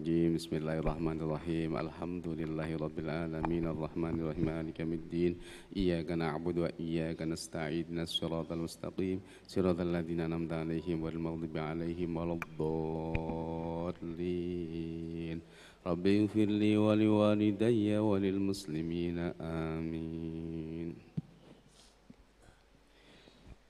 الرجيم بسم الله الرحمن الرحيم الحمد لله رب العالمين الرحمن الرحيم مالك يوم الدين إياك نعبد وإياك نستعين الصراط المستقيم صراط الذين أنعمت عليهم غير المغضوب عليهم ولا الضالين رب اغفر لي ولوالدي وللمسلمين آمين.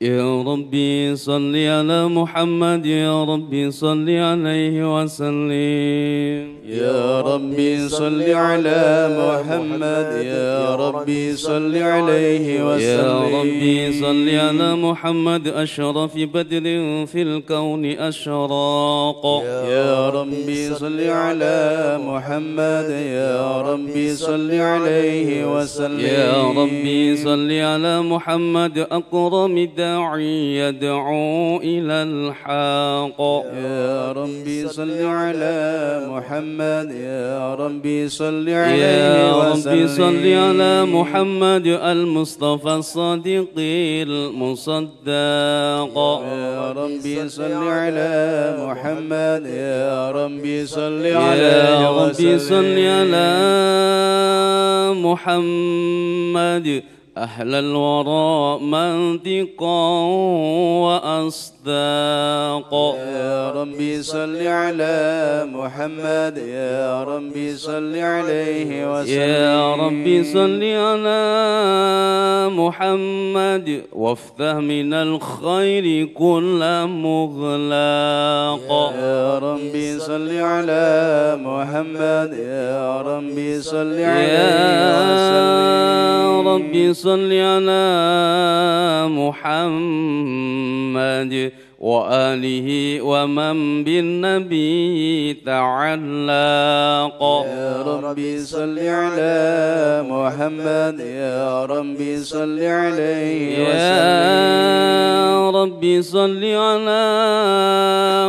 يا ربي صل على محمد يا ربي صل عليه وسلم يا ربي صل على محمد يا ربي صل عليه وسلم يا ربي صل على محمد أشرف بدر في الكون أشراق يا ربي صل على محمد يا ربي صل عليه وسلم يا ربي صل على محمد أكرم داعي يدعو إلى الحق يا ربي صل على محمد يا ربي صل عليه يا وسلم ربي صل على محمد المصطفى الصادق المصدق يا ربي صل على محمد يا ربي صل يا عليه ربي وسلم صل على محمد أهل الورى منطقا وأصداق يا ربي صل على محمد يا ربي صل عليه وسلم يا ربي صل على محمد وافتح من الخير كل مغلاق يا ربي صل على محمد يا ربي صل عليه وسلم يا ربي صل على محمد وآله ومن بالنبي تعلق يا ربي صل على محمد يا ربي صل عليه وسلم يا ربي صل على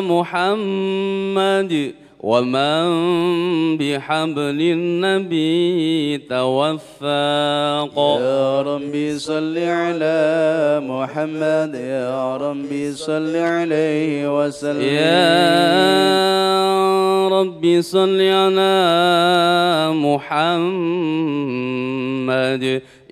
محمد ومن بحبل النبي توفاق يا ربي صل على محمد يا ربي صل عليه وسلم يا ربي صل على محمد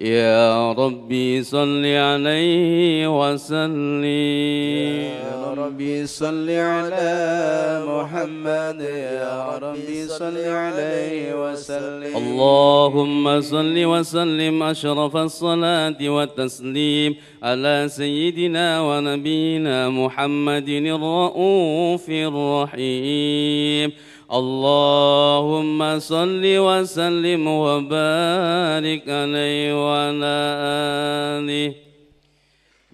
يا ربي صل عليه وسلم يا ربي صل على محمد يا ربي صل عليه وسلم اللهم صل وسلم أشرف الصلاة والتسليم على سيدنا ونبينا محمد الرؤوف الرحيم اللهم صل وسلم وبارك عليه وعلى آله.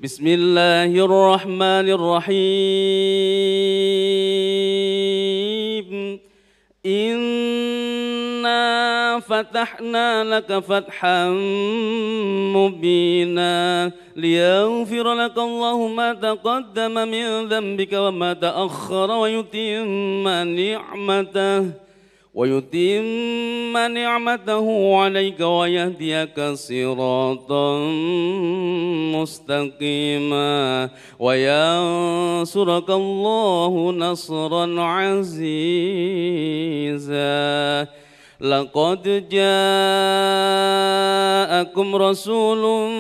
بسم الله الرحمن الرحيم إنا فتحنا لك فتحا مبينا ليغفر لك الله ما تقدم من ذنبك وما تأخر ويتم نعمته عليك ويهديك صراطا مستقيما وينصرك الله نصرا عزيزا لقد جاءكم رسول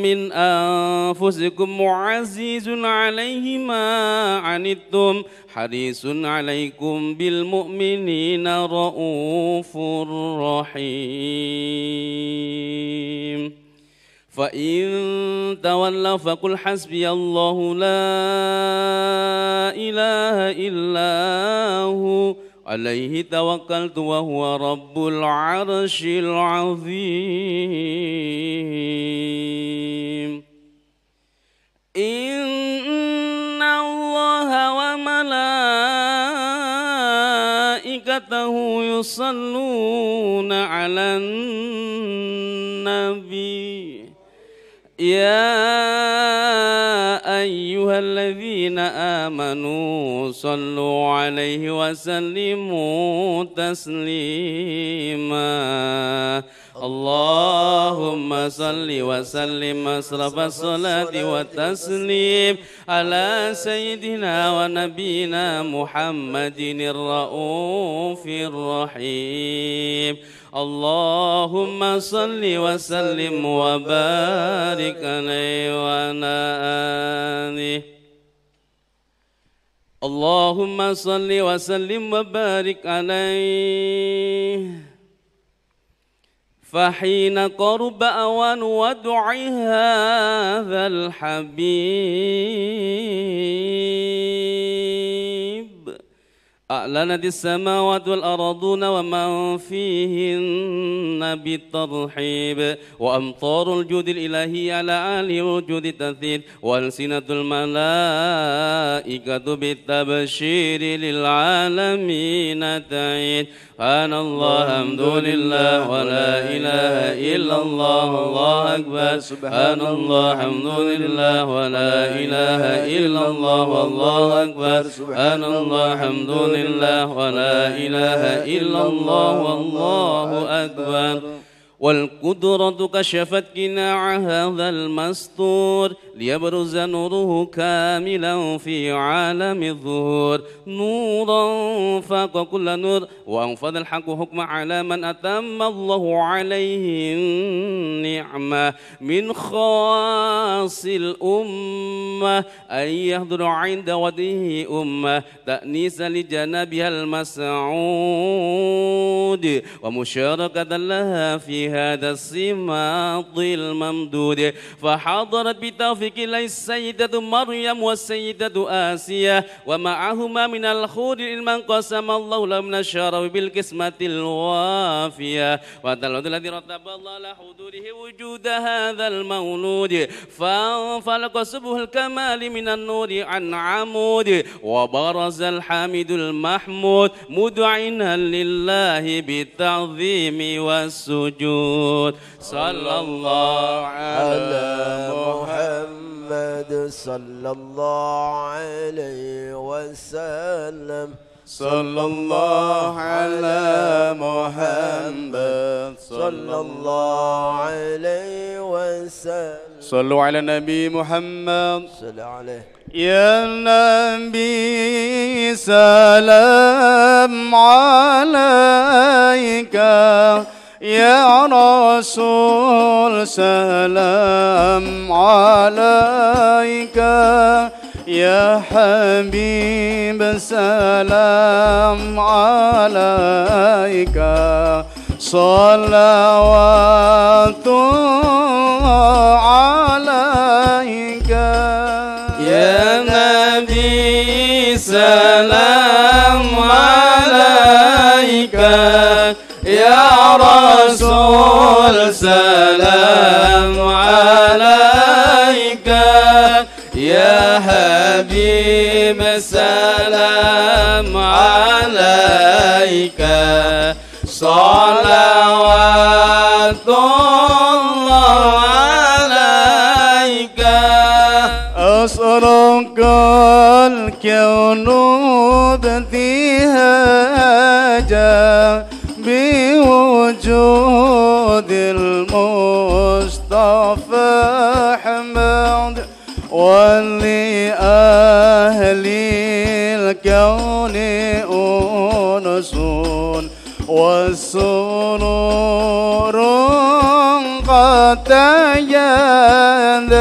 من أنفسكم عزيز عليه ما عنتم حريص عليكم بالمؤمنين رؤوف رحيم فإن تولوا فقل حسبي الله لا إله إلا هو عليه توكلت وهو رب العرش العظيم إن الله وملائكته يصلون على النبي يا أيها الذين آمنوا صلوا عليه وسلموا تسليما اللهم صل وسلم أشرف الصلاة والتسليم على سيدنا ونبينا محمد الرؤوف الرحيم اللهم صل وسلم وبارك عليه وعلى آله اللهم صل وسلم وبارك عليه فحين قرب أوان ودع هذا الحبيب أعلنت السماوات والأرضون ومن فيهن بالترحيب وأمطار الجود الإلهي على آله وجود التثير وألسنة الملائكة بالتبشير للعالمين تعيد سبحان الله الحمد لله ولا إله إلا الله الله أكبر سبحان الله الحمد لله ولا إله إلا الله والله أكبر سبحان الله الحمد لله ولا إله إلا الله والله أكبر والقدرة كشفت قناع هذا المستور ليبرز نوره كاملا في عالم الظهور نورا فاق كل نور وأنفذ الحق حكم على من أتم الله عليه النعمة من خاص الأمة أن يحضر عند وجهه أمة تأنيسا لجنابها المسعود ومشاركة لها في هذا الصماط الممدود فحضرت بتوفيق الله السيدة مريم والسيدة آسيا ومعهما من الخور من قسم الله لهم من الشرف بالقسمة الوافية وتلود الذي رتب الله على حضوره وجود هذا المولود فانفلق سبه الكمال من النور عن عمود وبرز الحامد المحمود مدعنا لله بالتعظيم والسجود صلى الله على محمد صلى الله عليه وسلم صلى الله على محمد صلى الله عليه وسلم صلوا على النبي محمد صلى عليه يا نبي سلام عليك يا رسول سلام عليك يا حبيب سلام عليك صلوات عليك يا نبي سلام عليك يا رسول سلام عليك يا حبيب سلام عليك صلوات الله عليك أسرق الكون بابتهاجا بوجود المصطفى أحمد ولأهل الكون أنس والسرور قد تجدد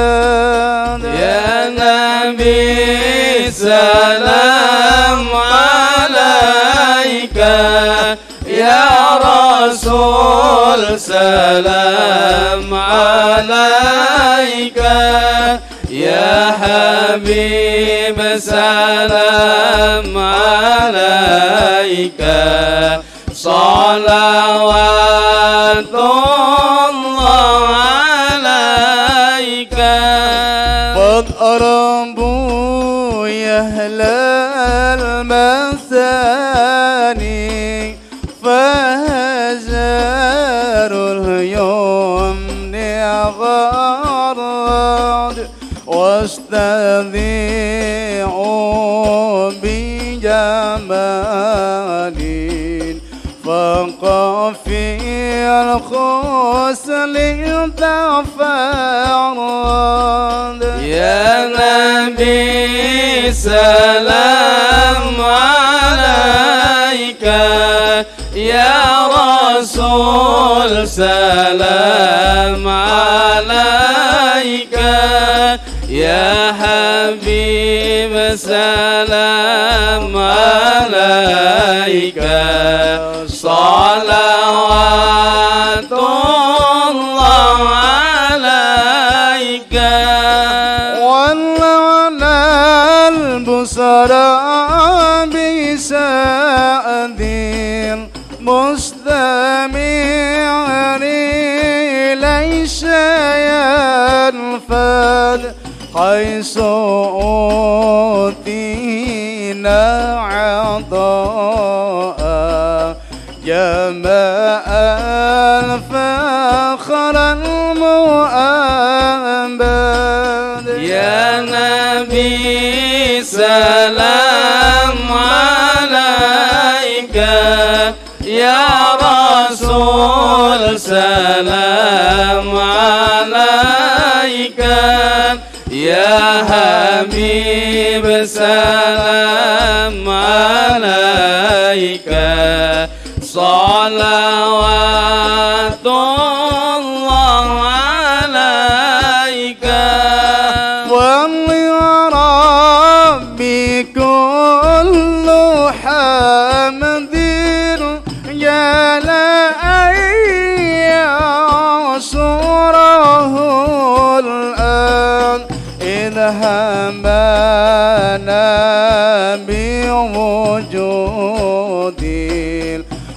يا نبي سلام عليك يا رسول سلام عليك يا حبيب سلام عليك صلوات الله عليك قد أربوا يا أهل المثاني فهزاروا اليمن غرد واستذيعوا بجمال فقفي الخسل تفرد يا نبي سلام عليك يا رسول سلام عليك يا حبيب سلام عليك صلوات الله عليك ولعنا البصرى بسعد مستمع ليس ينفد حيث أوتينا عطاء جماء الفخر المؤبد يا نبي سلام عليك يا رسول سلام عليك يا حبيب سلام عليك صلوات الله عليك والله ربي كل حمد يا يعصره الآن إذ همنا بوجود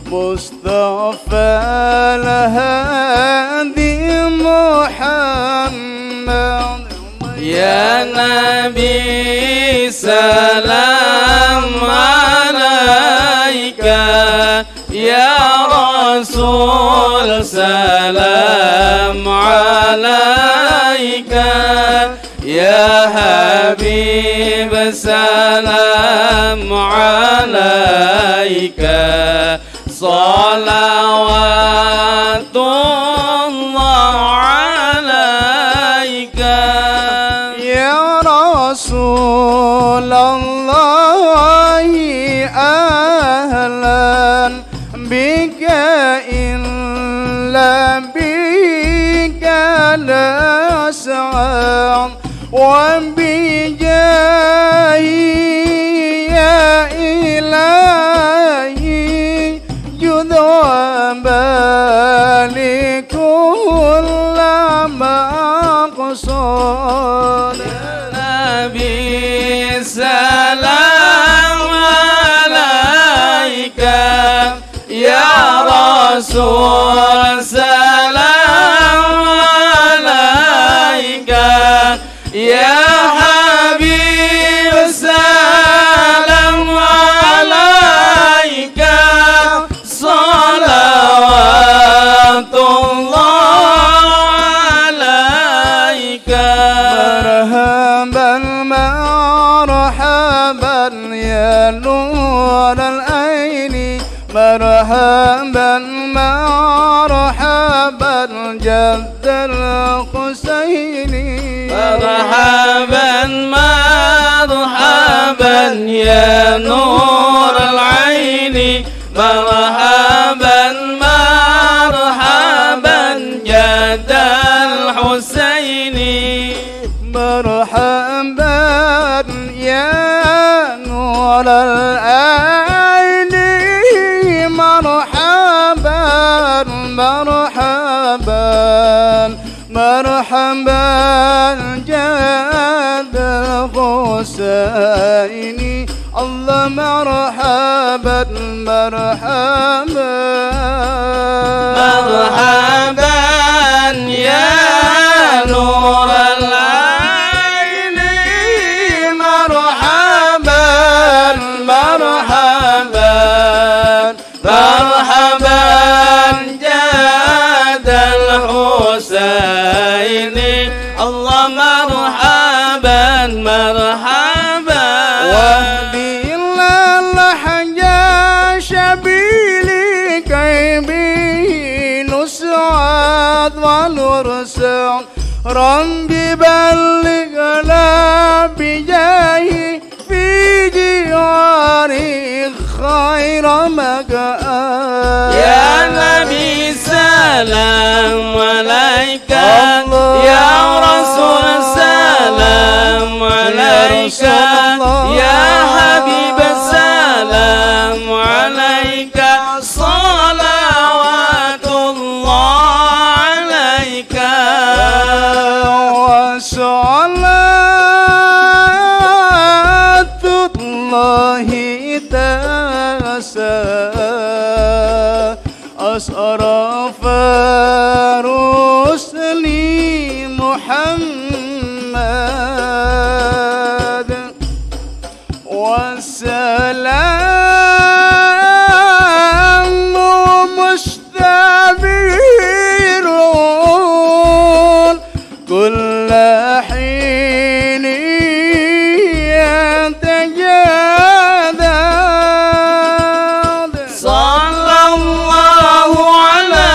المصطفى الهادي محمد يا نبي سلام عليك يا رسول سلام عليك يا حبيب سلام عليك صلوات الله عليك يا رسول الله أهلا بك إن لبيك لا سعى وبجاهي يا إلهي جد وبالي كل مقصود يا نبي سلام عليك يا رسول سلام عليك يا حبيب سلام عليك صلوات الله عليك مرحبا مرحبا يا نور العين مرحبا مرحبا جد الحسين مرحبا مرحبا يا نور العين مرحبا مرحبا جد الحسين مرحبا يا نور العين مرحبا مرحبا مرحبا جد الحسين الله مرحبا مرحبا مرحبا يا نور العين مرحبا مرحبا مرحبا جد الحسين الله مرحبا مرحبا وبالله الحجاج بلك ونرسل ربي بلغنا بجاهي في جواري خير مكان يا نبي سلام عليك يا رسول سلام عليك يا حبيب سلام عليك صلوات الله عليك وصلاة الله تاسى أشرف رسلي محمد والسلام مستبير كل حين يتجدد صلى الله على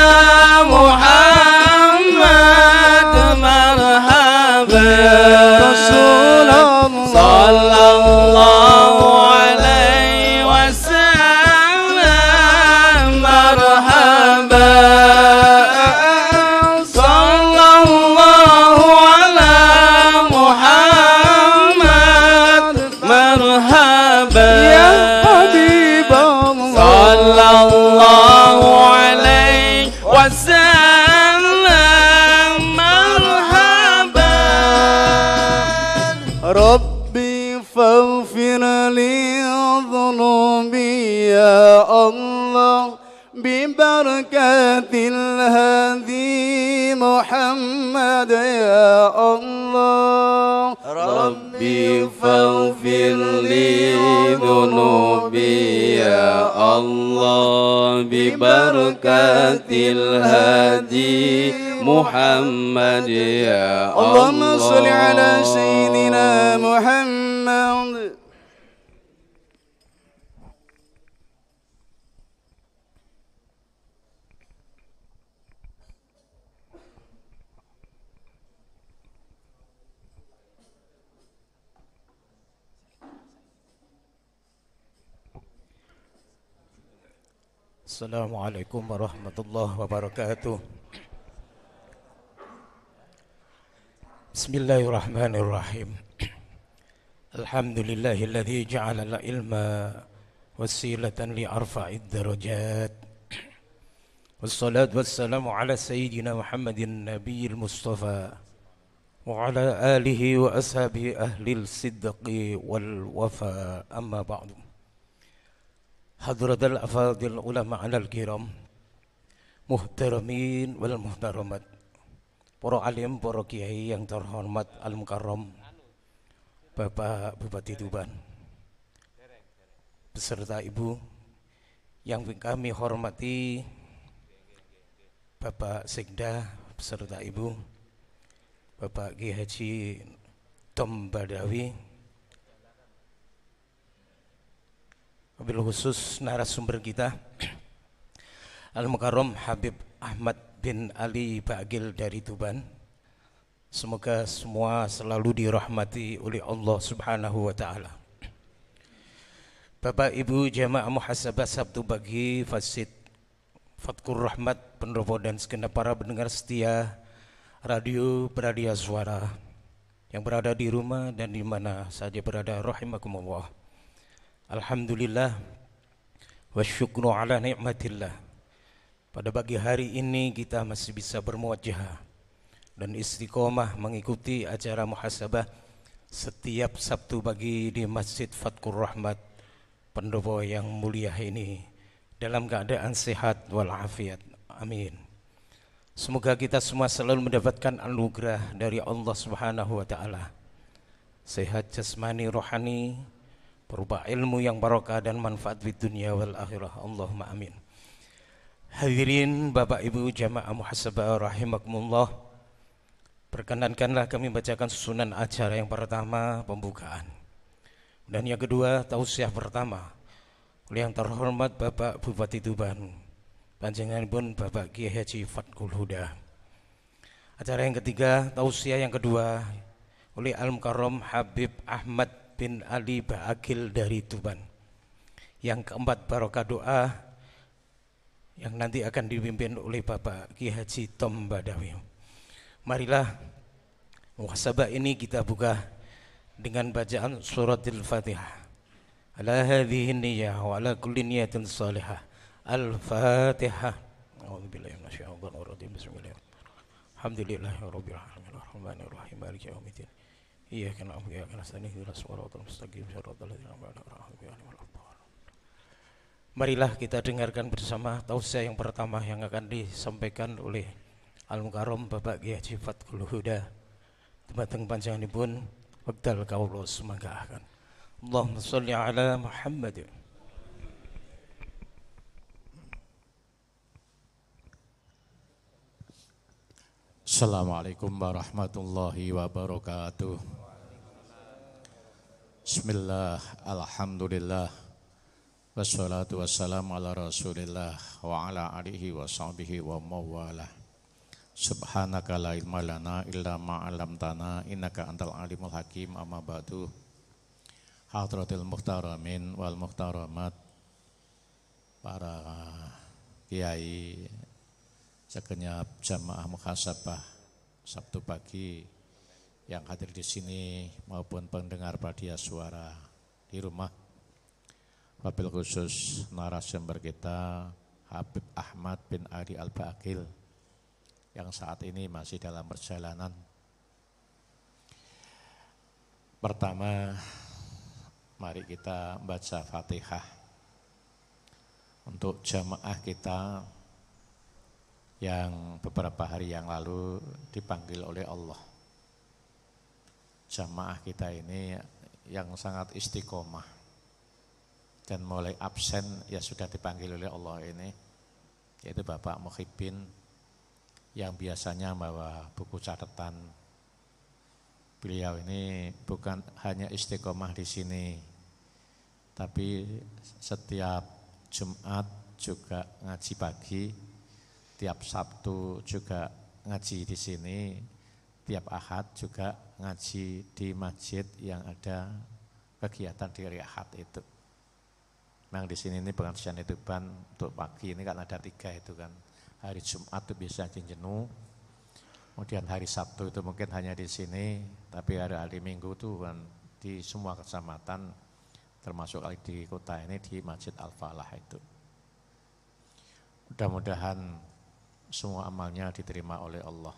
محمد مرحبا رسول الله صلى الله عليه وسلم مرحبا صلى الله على محمد مرحبا يا حبيب الله صلى الله عليه وسلم مرحبا ربي فاغفر لي ذنوبي يا الله ببركة الهادي محمد يا الله ربي فاغفر لي ذنوبي يا الله ببركة الهادي محمد يا الله اللهم صل على سيدنا محمد Assalamualaikum warahmatullahi wabarakatuh. Bismillahirrahmanirrahim. Alhamdulillahilladzi ja'ala al-ilma wasilatan li arfa'id darajat. Wassalatu wassalamu ala sayyidina Muhammadin nabiyil mustafa wa ala alihi wa ashabihi ahlil sidqi wal wafa, amma ba'du. Hadratul afadil ulama al kiram, muhtaramin wal muhtaramat, para alim, para kiai yang terhormat al mukarram, Bapak Bupati Tuban beserta Ibu yang kami hormati, Bapak Sekda beserta Ibu, Bapak Kiai Haji Tom Badawi, wabil khusus narasumber kita Al-Mukarram Habib Ahmad bin Ali Bagil dari Tuban. Semoga semua selalu dirahmati oleh Allah Subhanahu wa taala. Bapak Ibu jamaah muhasabah Sabtu Pagi Fasid Fatkur Rahmat Pendopo dan segenap para pendengar setia Radio Pradia Suara yang berada di rumah dan di mana saja berada, rahimakumullah. Alhamdulillah wa syukru ala ni'matillah. Pada pagi hari ini kita masih bisa bermuwajjah dan istiqomah mengikuti acara muhasabah setiap Sabtu pagi di Masjid Fatkur Rahmat Pendopo yang mulia ini dalam keadaan sehat walafiat. Amin. Semoga kita semua selalu mendapatkan anugerah dari Allah Subhanahu wa taala. Sehat jasmani rohani, berupa ilmu yang barokah dan manfaat di dunia wal akhirah. Allahumma amin. Hadirin Bapak Ibu jamaah muhasabah rahimakumullah, perkenankanlah kami bacakan susunan acara yang pertama pembukaan dan yang kedua tausiah pertama oleh yang terhormat Bapak Bupati Tuban, panjenenganipun Bapak Kiai Haji Fatkul Huda. Acara yang ketiga, tausiah yang kedua oleh Al-Mukarram Habib Ahmad bin Ali Ba'akil dari Tuban. Yang keempat, barokah doa yang nanti akan dipimpin oleh Bapak Ki Haji Tom Badawi. Marilah muhasabah ini kita buka dengan bacaan suratul Fatihah. Ala hadhihi niyyah wa ala kulli niyatin salihah. Al-Fatihah. A'udzubillahi minasyaitonir rajim. Bismillahirrahmanirrahim. Alhamdulillahirabbil alamin arrahmanir rahim maliki yaumiddin. Iyyaka na'budu wa iyyaka nasta'in ihdinas siratal mustaqim siratal ladzina an'amta 'alaihim. Marilah kita dengarkan bersama tausiah yang pertama yang akan disampaikan oleh Al-Mukarram Bapak Kiai Haji Fathul Huda. Dumateng panjenenganipun wekdal kawula sumanggahaken. Allahumma sholli ala Muhammad. Assalamualaikum warahmatullahi wabarakatuh. Bismillah, alhamdulillah, wassalatu wassalamu ala rasulillah wa ala alihi wa sahbihi wa mawalah. Subhanaka la ilma lana illa ma'alamtana innaka antal alimul hakim. Amma ba'du. Hadratil muhtaramin wal muhtaramat, para kiai segenap jamaah muhasabah Sabtu pagi yang hadir di sini maupun pendengar Radia Suara di rumah. Wabil khusus narasumber kita Habib Ahmad bin Ali Al-Ba'akil yang saat ini masih dalam perjalanan. Pertama, mari kita baca Fatihah untuk jamaah kita yang beberapa hari yang lalu dipanggil oleh Allah. Jamaah kita ini yang sangat istiqomah dan mulai absen ya sudah dipanggil oleh Allah ini, yaitu Bapak Muhyiddin yang biasanya membawa buku catatan. Beliau ini bukan hanya istiqomah di sini, tapi setiap Jumat juga ngaji pagi, tiap Sabtu juga ngaji di sini, tiap Ahad juga ngaji di masjid yang ada kegiatan di hari Ahad itu. Memang di sini ini pengajian itu ban untuk pagi ini kan ada 3 itu kan. Hari Jumat itu bisa di Jenuh, kemudian hari Sabtu itu mungkin hanya di sini, tapi hari Minggu itu kan di semua kecamatan, termasuk di kota ini di Masjid Al-Falah itu. Mudah-mudahan semua amalnya diterima oleh Allah.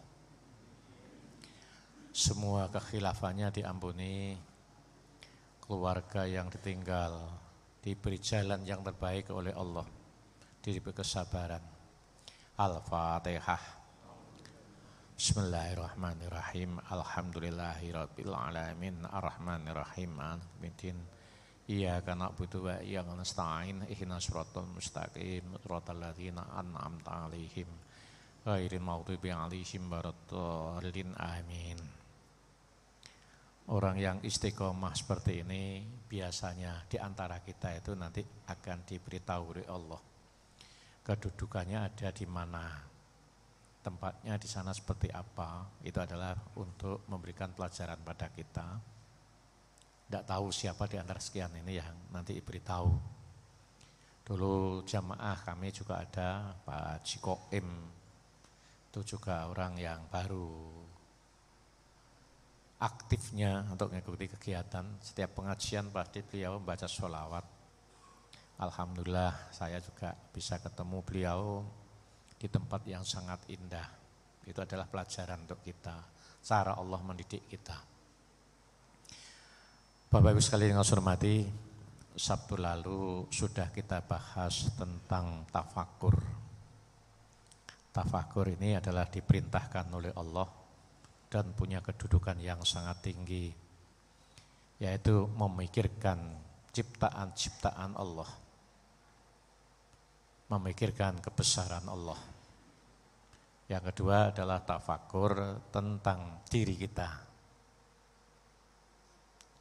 Semua kekhilafannya diampuni, keluarga yang ditinggal diberi jalan yang terbaik oleh Allah, diberi kesabaran. Al-Fatihah. Bismillahirrahmanirrahim. Alhamdulillahirabbil alamin arrahmanirrahim maliki iyyaka na'budu wa iyyaka nasta'in ihdinas siratal mustaqim siratal ladzina an'amta 'alaihim ghairil maghdubi 'alaihim waladdallin amin. Orang yang istiqomah seperti ini biasanya di antara kita itu nanti akan diberitahu oleh Allah kedudukannya ada di mana, tempatnya di sana seperti apa. Itu adalah untuk memberikan pelajaran pada kita. Tidak tahu siapa di antara sekian ini yang nanti diberitahu. Dulu jamaah kami juga ada Pak Jikoim, itu juga orang yang baru aktifnya untuk mengikuti kegiatan. Setiap pengajian pasti beliau membaca sholawat. Alhamdulillah saya juga bisa ketemu beliau di tempat yang sangat indah. Itu adalah pelajaran untuk kita, cara Allah mendidik kita. Bapak Ibu sekalian yang saya hormati, Sabtu lalu sudah kita bahas tentang tafakur. Tafakur ini adalah diperintahkan oleh Allah dan punya kedudukan yang sangat tinggi, yaitu memikirkan ciptaan-ciptaan Allah, memikirkan kebesaran Allah. Yang kedua adalah tafakur tentang diri kita.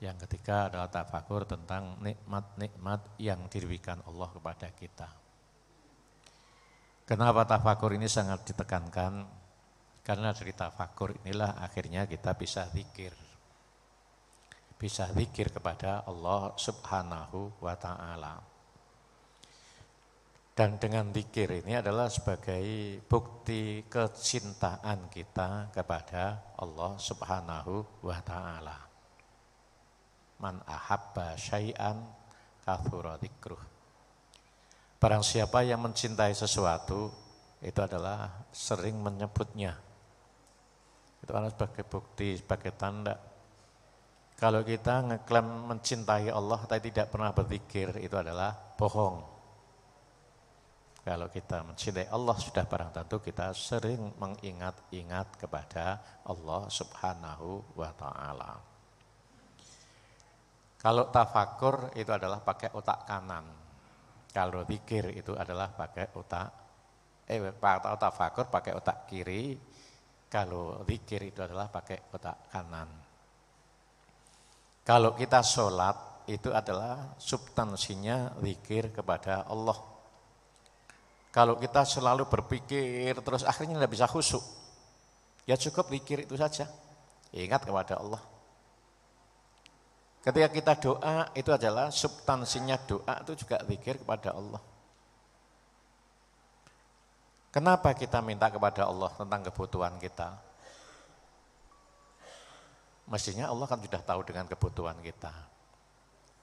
Yang ketiga adalah tafakur tentang nikmat-nikmat yang diberikan Allah kepada kita. Kenapa tafakur ini sangat ditekankan? Karena dari tafakur inilah akhirnya kita bisa zikir. Bisa zikir kepada Allah Subhanahu wa ta'ala. Dan dengan zikir ini adalah sebagai bukti kecintaan kita kepada Allah Subhanahu wa ta'ala. Man ahabba syai'an kathura dzikruh. Barang siapa yang mencintai sesuatu, itu adalah sering menyebutnya. Itu adalah sebagai bukti, sebagai tanda. Kalau kita ngeklaim mencintai Allah tapi tidak pernah berzikir, itu adalah bohong. Kalau kita mencintai Allah sudah barang tentu kita sering mengingat-ingat kepada Allah Subhanahu wa ta'ala. Kalau tafakur itu adalah pakai otak kanan. Kalau zikir itu adalah pakai otak tafakur pakai otak kiri. Kalau zikir itu adalah pakai otak kanan. Kalau kita sholat itu adalah substansinya zikir kepada Allah. Kalau kita selalu berpikir terus akhirnya tidak bisa khusyuk, ya cukup zikir itu saja. Ingat kepada Allah. Ketika kita doa itu adalah substansinya doa itu juga zikir kepada Allah. Kenapa kita minta kepada Allah tentang kebutuhan kita? Mestinya Allah kan sudah tahu dengan kebutuhan kita.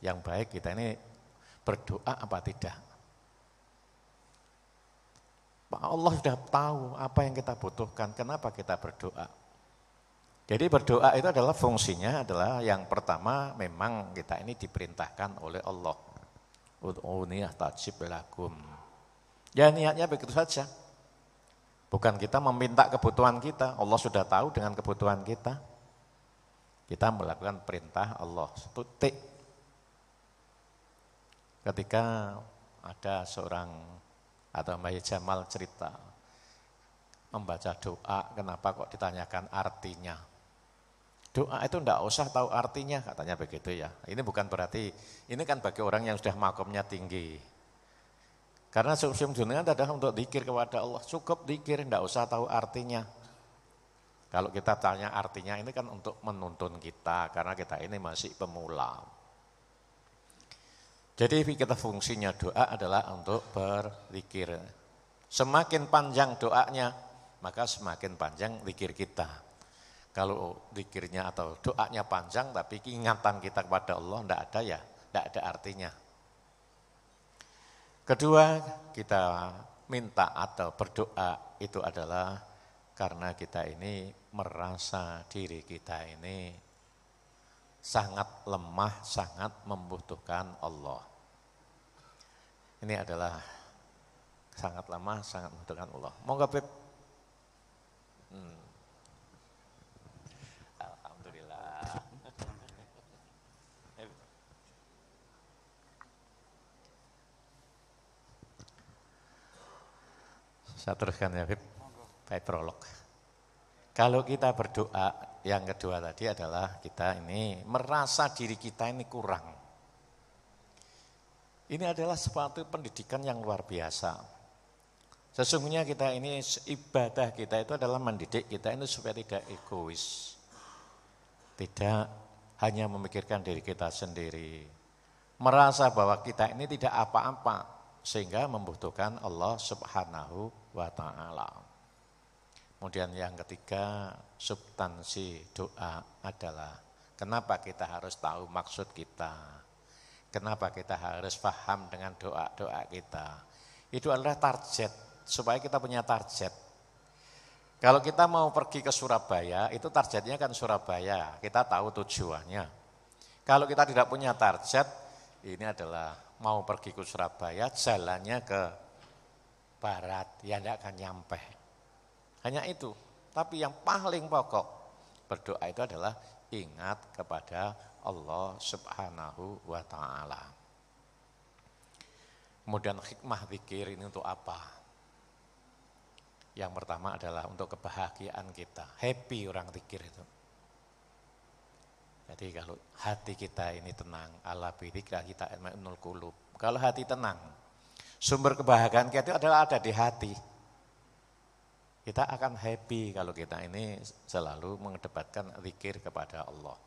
Yang baik kita ini berdoa apa tidak? Allah sudah tahu apa yang kita butuhkan, kenapa kita berdoa? Jadi berdoa itu adalah fungsinya adalah yang pertama memang kita ini diperintahkan oleh Allah. Ud'uni astajib lakum. Ya niatnya begitu saja. Bukan kita meminta kebutuhan kita, Allah sudah tahu dengan kebutuhan kita. Kita melakukan perintah Allah. Titik. Ketika ada seorang atau Mbak Jamal cerita membaca doa, kenapa kok ditanyakan artinya? Doa itu enggak usah tahu artinya, katanya begitu ya. Ini bukan berarti, ini kan bagi orang yang sudah makomnya tinggi. Karena sesungguhnya adalah untuk zikir kepada Allah, cukup zikir, enggak usah tahu artinya. Kalau kita tanya artinya ini kan untuk menuntun kita, karena kita ini masih pemula. Jadi kita fungsinya doa adalah untuk berzikir. Semakin panjang doanya, maka semakin panjang zikir kita. Kalau zikirnya atau doanya panjang, tapi ingatan kita kepada Allah enggak ada ya, enggak ada artinya. Kedua, kita minta atau berdoa itu adalah karena kita ini merasa diri kita ini sangat lemah, sangat membutuhkan Allah. Ini adalah sangat lemah, sangat membutuhkan Allah. Monggo Beb. Alhamdulillah. Saya teruskan ya Beb. Baik prolog. Kalau kita berdoa, yang kedua tadi adalah kita ini merasa diri kita ini kurang. Ini adalah suatu pendidikan yang luar biasa. Sesungguhnya kita ini ibadah kita itu adalah mendidik kita ini supaya tidak egois. Tidak hanya memikirkan diri kita sendiri. Merasa bahwa kita ini tidak apa-apa sehingga membutuhkan Allah Subhanahu wa ta'ala. Kemudian yang ketiga, substansi doa adalah kenapa kita harus tahu maksud kita. Kenapa kita harus paham dengan doa-doa kita. Itu adalah target, supaya kita punya target. Kalau kita mau pergi ke Surabaya, itu targetnya kan Surabaya, kita tahu tujuannya. Kalau kita tidak punya target, ini adalah mau pergi ke Surabaya, jalannya ke barat, ya tidak akan nyampe. Hanya itu, tapi yang paling pokok berdoa itu adalah ingat kepada Allah Subhanahu wa ta'ala. Kemudian hikmah zikir ini untuk apa? Yang pertama adalah untuk kebahagiaan kita, happy orang zikir itu. Jadi kalau hati kita ini tenang, ala bidzikri kita tatma'innul qulub. Kalau hati tenang, sumber kebahagiaan kita itu adalah ada di hati. Kita akan happy kalau kita ini selalu mengedepankan zikir kepada Allah.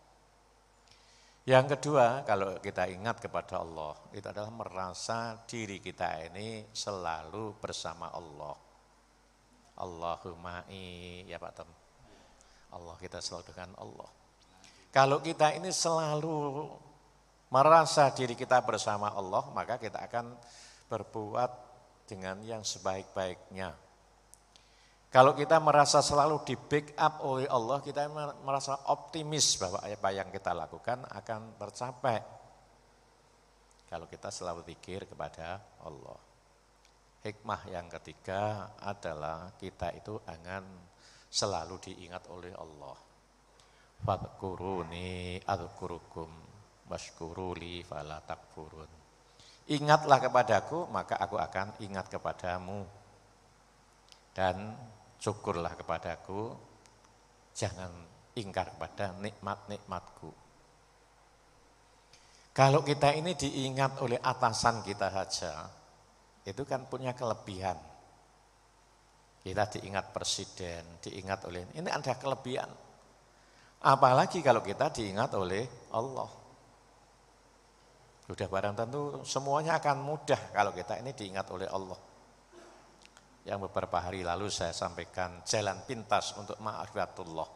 Yang kedua, kalau kita ingat kepada Allah, itu adalah merasa diri kita ini selalu bersama Allah. Allahumma ya Pak Tom. Allah, kita selalu dengan Allah. Kalau kita ini selalu merasa diri kita bersama Allah, maka kita akan berbuat dengan yang sebaik-baiknya. Kalau kita merasa selalu di backup oleh Allah, kita merasa optimis bahwa apa yang kita lakukan akan tercapai. Kalau kita selalu zikir kepada Allah. Hikmah yang ketiga adalah kita itu akan selalu diingat oleh Allah. Fadhkuruni adzkurukum washkuruli fala takfurun. Ingatlah kepadaku, maka aku akan ingat kepadamu. Dan syukurlah kepadaku, jangan ingkar pada nikmat-nikmatku. Kalau kita ini diingat oleh atasan kita saja, itu kan punya kelebihan. Kita diingat presiden, diingat oleh, ini ada kelebihan. Apalagi kalau kita diingat oleh Allah. Sudah barang tentu semuanya akan mudah kalau kita ini diingat oleh Allah. Yang beberapa hari lalu saya sampaikan jalan pintas untuk ma'rifatullah.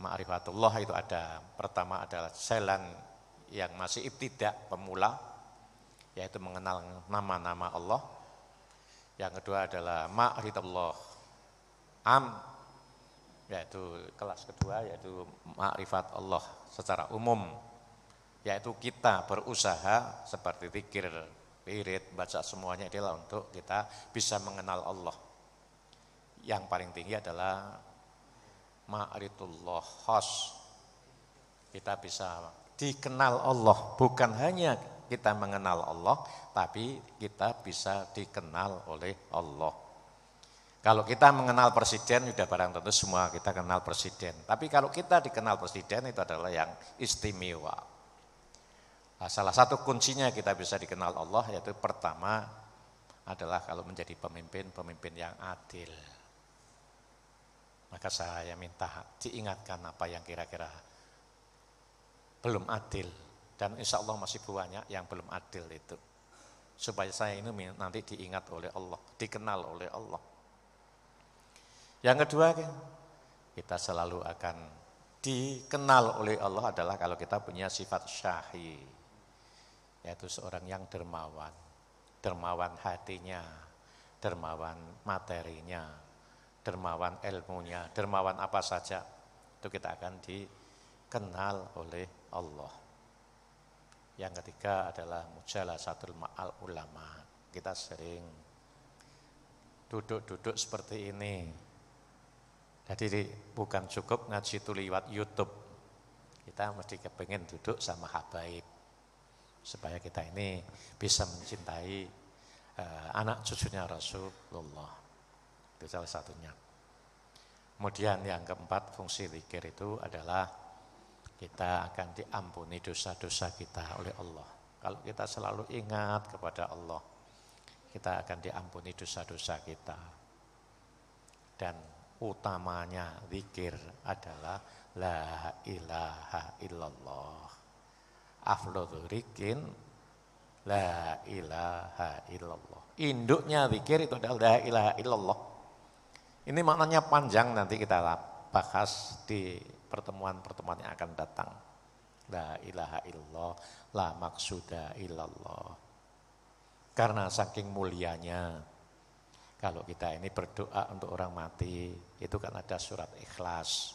Ma'rifatullah itu ada, pertama adalah jalan yang masih ibtidak, pemula, yaitu mengenal nama-nama Allah. Yang kedua adalah ma'rifatullah yaitu kelas kedua, yaitu ma'rifat Allah secara umum, yaitu kita berusaha seperti zikir, wirid, baca semuanya adalah untuk kita bisa mengenal Allah. Yang paling tinggi adalah ma'rifatullah khas. Kita bisa dikenal Allah, bukan hanya kita mengenal Allah, tapi kita bisa dikenal oleh Allah. Kalau kita mengenal presiden, sudah barang tentu semua kita kenal presiden. Tapi kalau kita dikenal presiden, itu adalah yang istimewa. Nah, salah satu kuncinya kita bisa dikenal Allah, yaitu pertama adalah kalau menjadi pemimpin yang adil. Maka saya minta diingatkan apa yang kira-kira belum adil. Dan insya Allah masih banyak yang belum adil itu. Supaya saya ini nanti diingat oleh Allah, dikenal oleh Allah. Yang kedua, kita selalu akan dikenal oleh Allah adalah kalau kita punya sifat syahid. Yaitu seorang yang dermawan, dermawan hatinya, dermawan materinya, dermawan ilmunya, dermawan apa saja, itu kita akan dikenal oleh Allah. Yang ketiga adalah mujalasatul ma'al ulama. Kita sering duduk-duduk seperti ini. Jadi bukan cukup ngaji itu lewat YouTube. Kita mesti kepengen duduk sama habaib. Supaya kita ini bisa mencintai anak cucunya Rasulullah. Itu salah satunya. Kemudian yang keempat, fungsi zikir itu adalah kita akan diampuni dosa-dosa kita oleh Allah. Kalau kita selalu ingat kepada Allah, kita akan diampuni dosa-dosa kita. Dan utamanya zikir adalah la ilaha illallah. Afdhalul dzikrin la ilaha illallah. Induknya zikir itu adalah la ilaha illallah. Ini maknanya panjang, nanti kita bahas di pertemuan-pertemuan yang akan datang. La ilaha illallah, la maksuda illallah. Karena saking mulianya, kalau kita ini berdoa untuk orang mati, itu kan ada surat Ikhlas,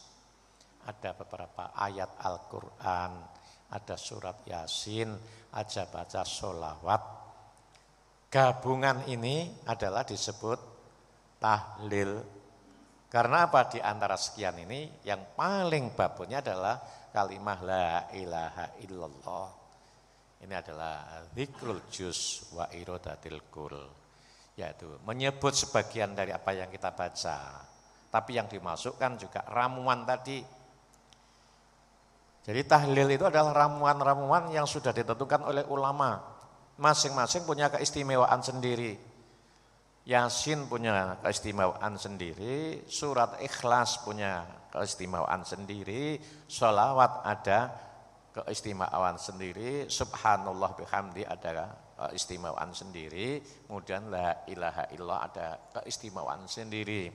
ada beberapa ayat Al-Quran, ada surat Yasin, aja baca sholawat. Gabungan ini adalah disebut tahlil. Karena apa? Di antara sekian ini yang paling babnya adalah kalimah la ilaha illallah. Ini adalah dzikrul juz wa iradatil kul, yaitu menyebut sebagian dari apa yang kita baca. Tapi yang dimasukkan juga ramuan tadi. Jadi tahlil itu adalah ramuan-ramuan yang sudah ditentukan oleh ulama. Masing-masing punya keistimewaan sendiri. Yasin punya keistimewaan sendiri, surat Ikhlas punya keistimewaan sendiri, sholawat ada keistimewaan sendiri, subhanallah bihamdi ada keistimewaan sendiri, kemudian la ilaha illallah ada keistimewaan sendiri.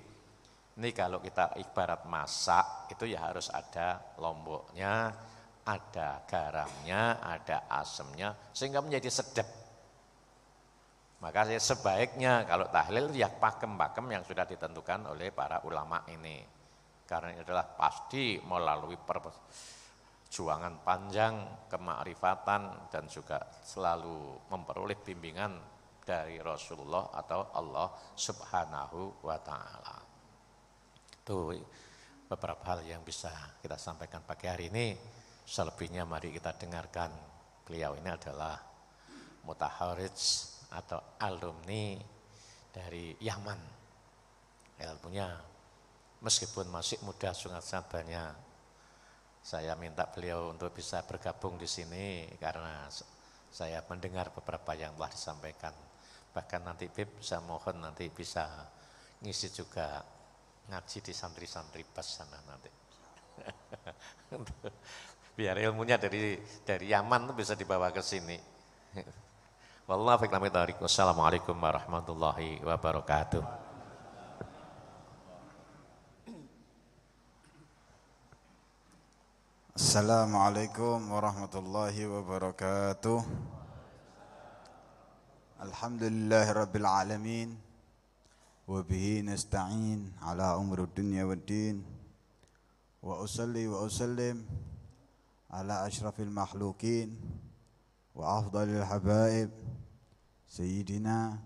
Ini kalau kita ibarat masak itu ya harus ada lomboknya, ada garamnya, ada asemnya sehingga menjadi sedap. Maka sebaiknya kalau tahlil ya pakem-pakem yang sudah ditentukan oleh para ulama ini. Karena ini adalah pasti melalui perjuangan panjang, kemakrifatan dan juga selalu memperoleh bimbingan dari Rasulullah atau Allah Subhanahu wa taala. Itu beberapa hal yang bisa kita sampaikan pagi hari ini. Selebihnya mari kita dengarkan. Beliau ini adalah mutaharrij atau alumni dari Yaman. Ilmunya meskipun masih muda sangat banyak. Saya minta beliau untuk bisa bergabung di sini karena saya mendengar beberapa yang telah disampaikan. Bahkan nanti Bib saya mohon nanti bisa ngisi juga ngaji di santri-santri pas sana nanti. Biar ilmunya dari Yaman itu bisa dibawa ke sini. Wallahu a'lam. Wassalamualaikum warahmatullahi wabarakatuh. Assalamualaikum warahmatullahi wabarakatuh. Alhamdulillahirabbil alamin wa bihi nasta'in ala umuri dunya waddin wa usalli wa usallim ala asyrafil makhluqin wa afdalil habaib sayyidina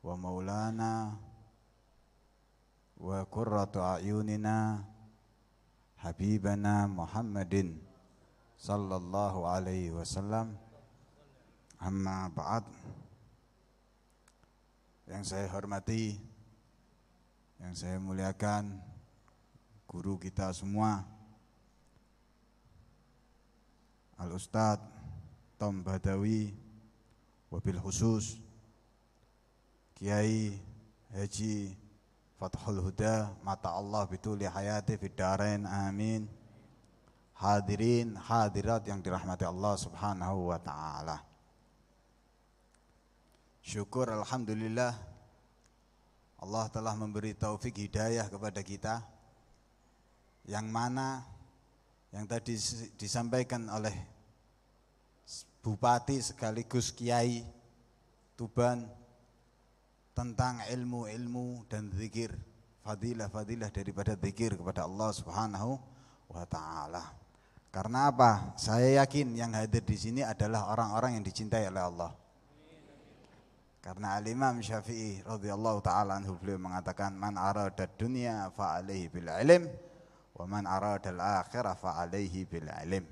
wa maulana wa qurratu a'yunina habibana Muhammadin sallallahu alaihi wasallam. Amma ba'd. Yang saya hormati, yang saya muliakan guru kita semua, Al-Ustadz Tom Badawi, wabil khusus Kiai Haji Fathul Huda, mata Allah bituli hayati fid darain amin. Hadirin hadirat yang dirahmati Allah Subhanahu wa taala. Syukur alhamdulillah Allah telah memberi taufik hidayah kepada kita, yang mana yang tadi disampaikan oleh Bupati sekaligus Kiai Tuban tentang ilmu-ilmu dan zikir, fadilah-fadilah daripada zikir kepada Allah Subhanahu wa taala. Karena apa? Saya yakin yang hadir di sini adalah orang-orang yang dicintai oleh Allah. Karena Al-Imam Syafi'i radhiyallahu taala anhu beliau mengatakan man arada dunya fa alaihi bil ilm wa man arada al akhirah fa alaihi bil ilm.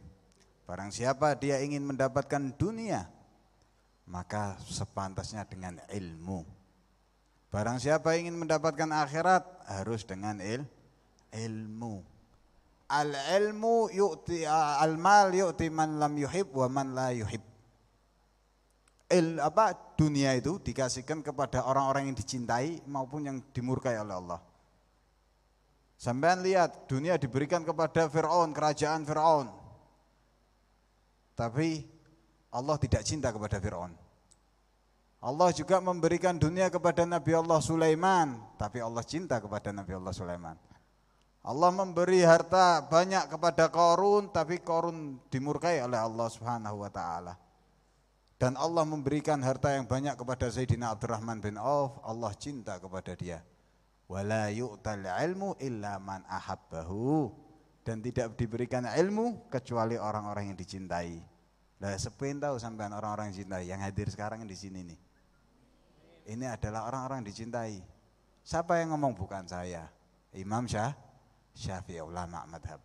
Barang siapa dia ingin mendapatkan dunia, maka sepantasnya dengan ilmu. Barang siapa ingin mendapatkan akhirat, harus dengan ilmu. Al-ilmu yu'ti al-mal yu'ti man lam yuhib wa man la yuhib. Dunia itu dikasihkan kepada orang-orang yang dicintai maupun yang dimurkai oleh Allah. Sampean lihat, dunia diberikan kepada Fir'aun, kerajaan Fir'aun. Tapi Allah tidak cinta kepada Fir'aun. Allah juga memberikan dunia kepada Nabi Allah Sulaiman, tapi Allah cinta kepada Nabi Allah Sulaiman. Allah memberi harta banyak kepada Qarun, tapi Qarun dimurkai oleh Allah Subhanahu wa taala. Dan Allah memberikan harta yang banyak kepada Sayyidina Abdurrahman bin Auf, Allah cinta kepada dia. Wala yu'tal ilmu illa man ahabbahu. Dan tidak diberikan ilmu kecuali orang-orang yang dicintai. Lah sepen tahu sampean orang-orang yang dicintai yang hadir sekarang di sini nih. Ini adalah orang-orang yang dicintai. Siapa yang ngomong? Bukan saya. Imam Syafi'i ulama madhab.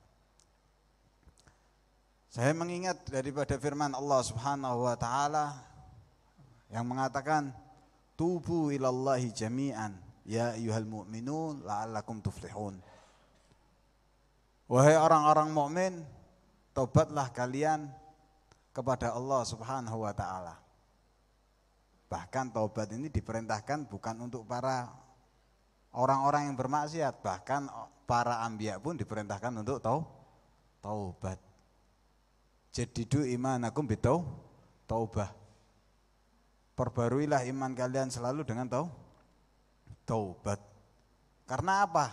Saya mengingat daripada firman Allah Subhanahu wa taala yang mengatakan tubu ilallahi jami'an ya ayyuhal mu'minun la'allakum tuflihun. Wahai orang-orang mukmin, tobatlah kalian kepada Allah Subhanahu wa taala. Bahkan taubat ini diperintahkan bukan untuk para orang-orang yang bermaksiat, bahkan para anbiya pun diperintahkan untuk taubat. Jadidu imanakum taubah. Perbaruilah iman kalian selalu dengan taubat. Karena apa?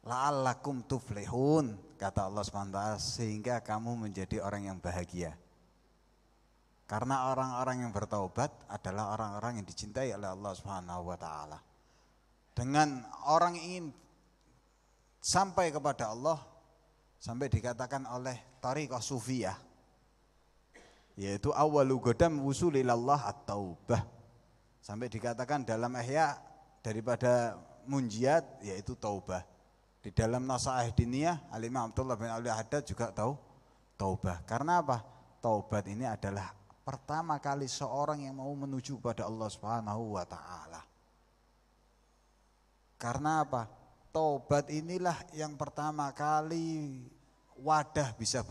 La'allakum tuflihun, kata Allah SWT, sehingga kamu menjadi orang yang bahagia. Karena orang-orang yang bertaubat adalah orang-orang yang dicintai oleh Allah SWT. Dengan orang ingin sampai kepada Allah, sampai dikatakan oleh tariqah sufiyah, yaitu awwalu godam wusulilallah at-taubah. Sampai dikatakan dalam ihya daripada munjiat, yaitu taubah. Di dalam Nasaih Diniyah, Al-Imam Abdullah bin Ali Haddad juga taubah. Karena apa? Taubat ini adalah pertama kali seorang yang mau menuju kepada Allah Subhanahu wa taala. Karena apa? Taubat inilah yang pertama kali wadah bisa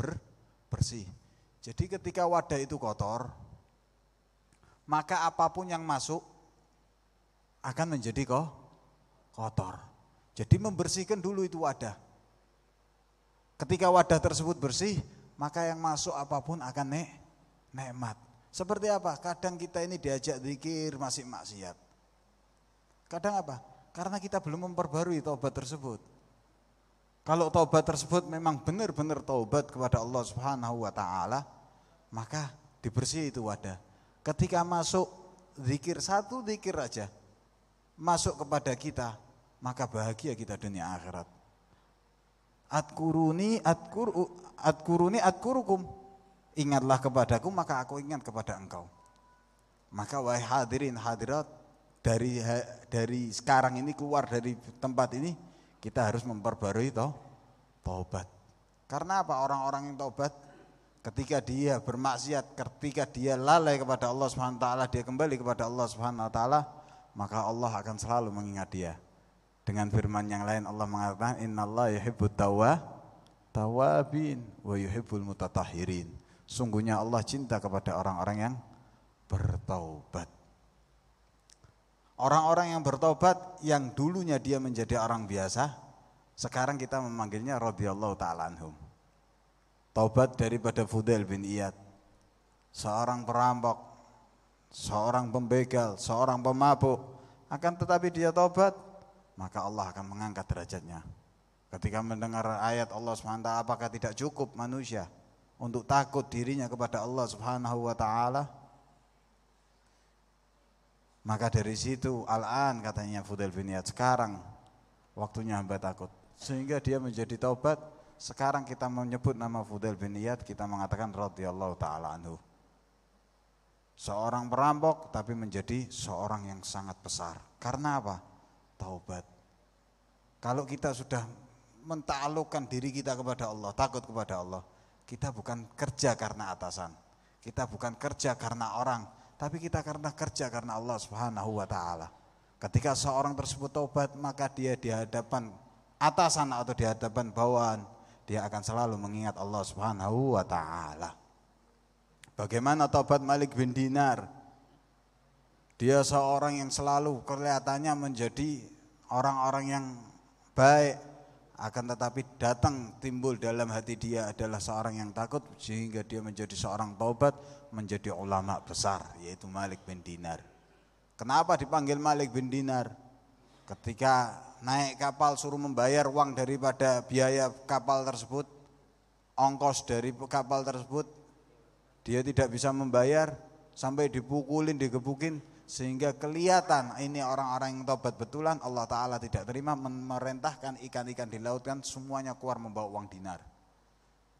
bersih. Jadi ketika wadah itu kotor, maka apapun yang masuk akan menjadi kotor. Jadi membersihkan dulu itu wadah. Ketika wadah tersebut bersih, maka yang masuk apapun akan nikmat. Seperti apa? Kadang kita ini diajak zikir masih maksiat. Kadang apa? Karena kita belum memperbarui taubat tersebut. Kalau taubat tersebut memang benar-benar taubat kepada Allah Subhanahu wa taala, maka dibersih itu wadah. Ketika masuk zikir, satu zikir aja masuk kepada kita, maka bahagia kita dunia akhirat. Adkuruni adkurukum. Ingatlah kepadaku, maka aku ingat kepada engkau. Maka wahai hadirin hadirat, dari sekarang ini keluar dari tempat ini, kita harus memperbarui taubat. Karena apa? Orang-orang yang taubat, ketika dia bermaksiat, ketika dia lalai kepada Allah Subhanahu wa taala, dia kembali kepada Allah Subhanahu wa taala, maka Allah akan selalu mengingat dia. Dengan firman yang lain Allah mengatakan, innallaha yuhibbut tawabin wa yuhibbul mutatahhirin. Sungguhnya Allah cinta kepada orang-orang yang bertaubat. Orang-orang yang bertaubat yang dulunya dia menjadi orang biasa, sekarang kita memanggilnya radhiyallahu ta'ala anhum. Taubat daripada Fudail bin Iyad, seorang perampok, seorang pembegal, seorang pemabuk, akan tetapi dia taubat, maka Allah akan mengangkat derajatnya. Ketika mendengar ayat Allah SWT, apakah tidak cukup manusia untuk takut dirinya kepada Allah Subhanahu wa taala? Maka dari situ al-an katanya Fudail bin Iyad, sekarang waktunya hamba takut. Sehingga dia menjadi taubat. Sekarang kita menyebut nama Fudail bin Iyad, kita mengatakan radhiyallahu taala anhu. Seorang perampok tapi menjadi seorang yang sangat besar. Karena apa? Taubat. Kalau kita sudah mentaklukkan diri kita kepada Allah, takut kepada Allah, kita bukan kerja karena atasan, kita bukan kerja karena orang, tapi kita kerja karena Allah Subhanahu wa taala. Ketika seorang tersebut taubat, maka dia di hadapan atasan atau di hadapan bawahan, dia akan selalu mengingat Allah Subhanahu wa taala. Bagaimana taubat Malik bin Dinar? Dia seorang yang selalu kelihatannya menjadi orang-orang yang baik, akan tetapi datang timbul dalam hati dia adalah seorang yang takut, sehingga dia menjadi seorang taubat, menjadi ulama besar, yaitu Malik bin Dinar. Kenapa dipanggil Malik bin Dinar? Ketika naik kapal suruh membayar uang daripada biaya kapal tersebut, ongkos dari kapal tersebut, dia tidak bisa membayar, sampai dipukulin, digebukin, sehingga kelihatan ini orang-orang yang taubat betulan. Allah Ta'ala tidak terima, memerintahkan ikan-ikan di laut kan semuanya keluar membawa uang dinar,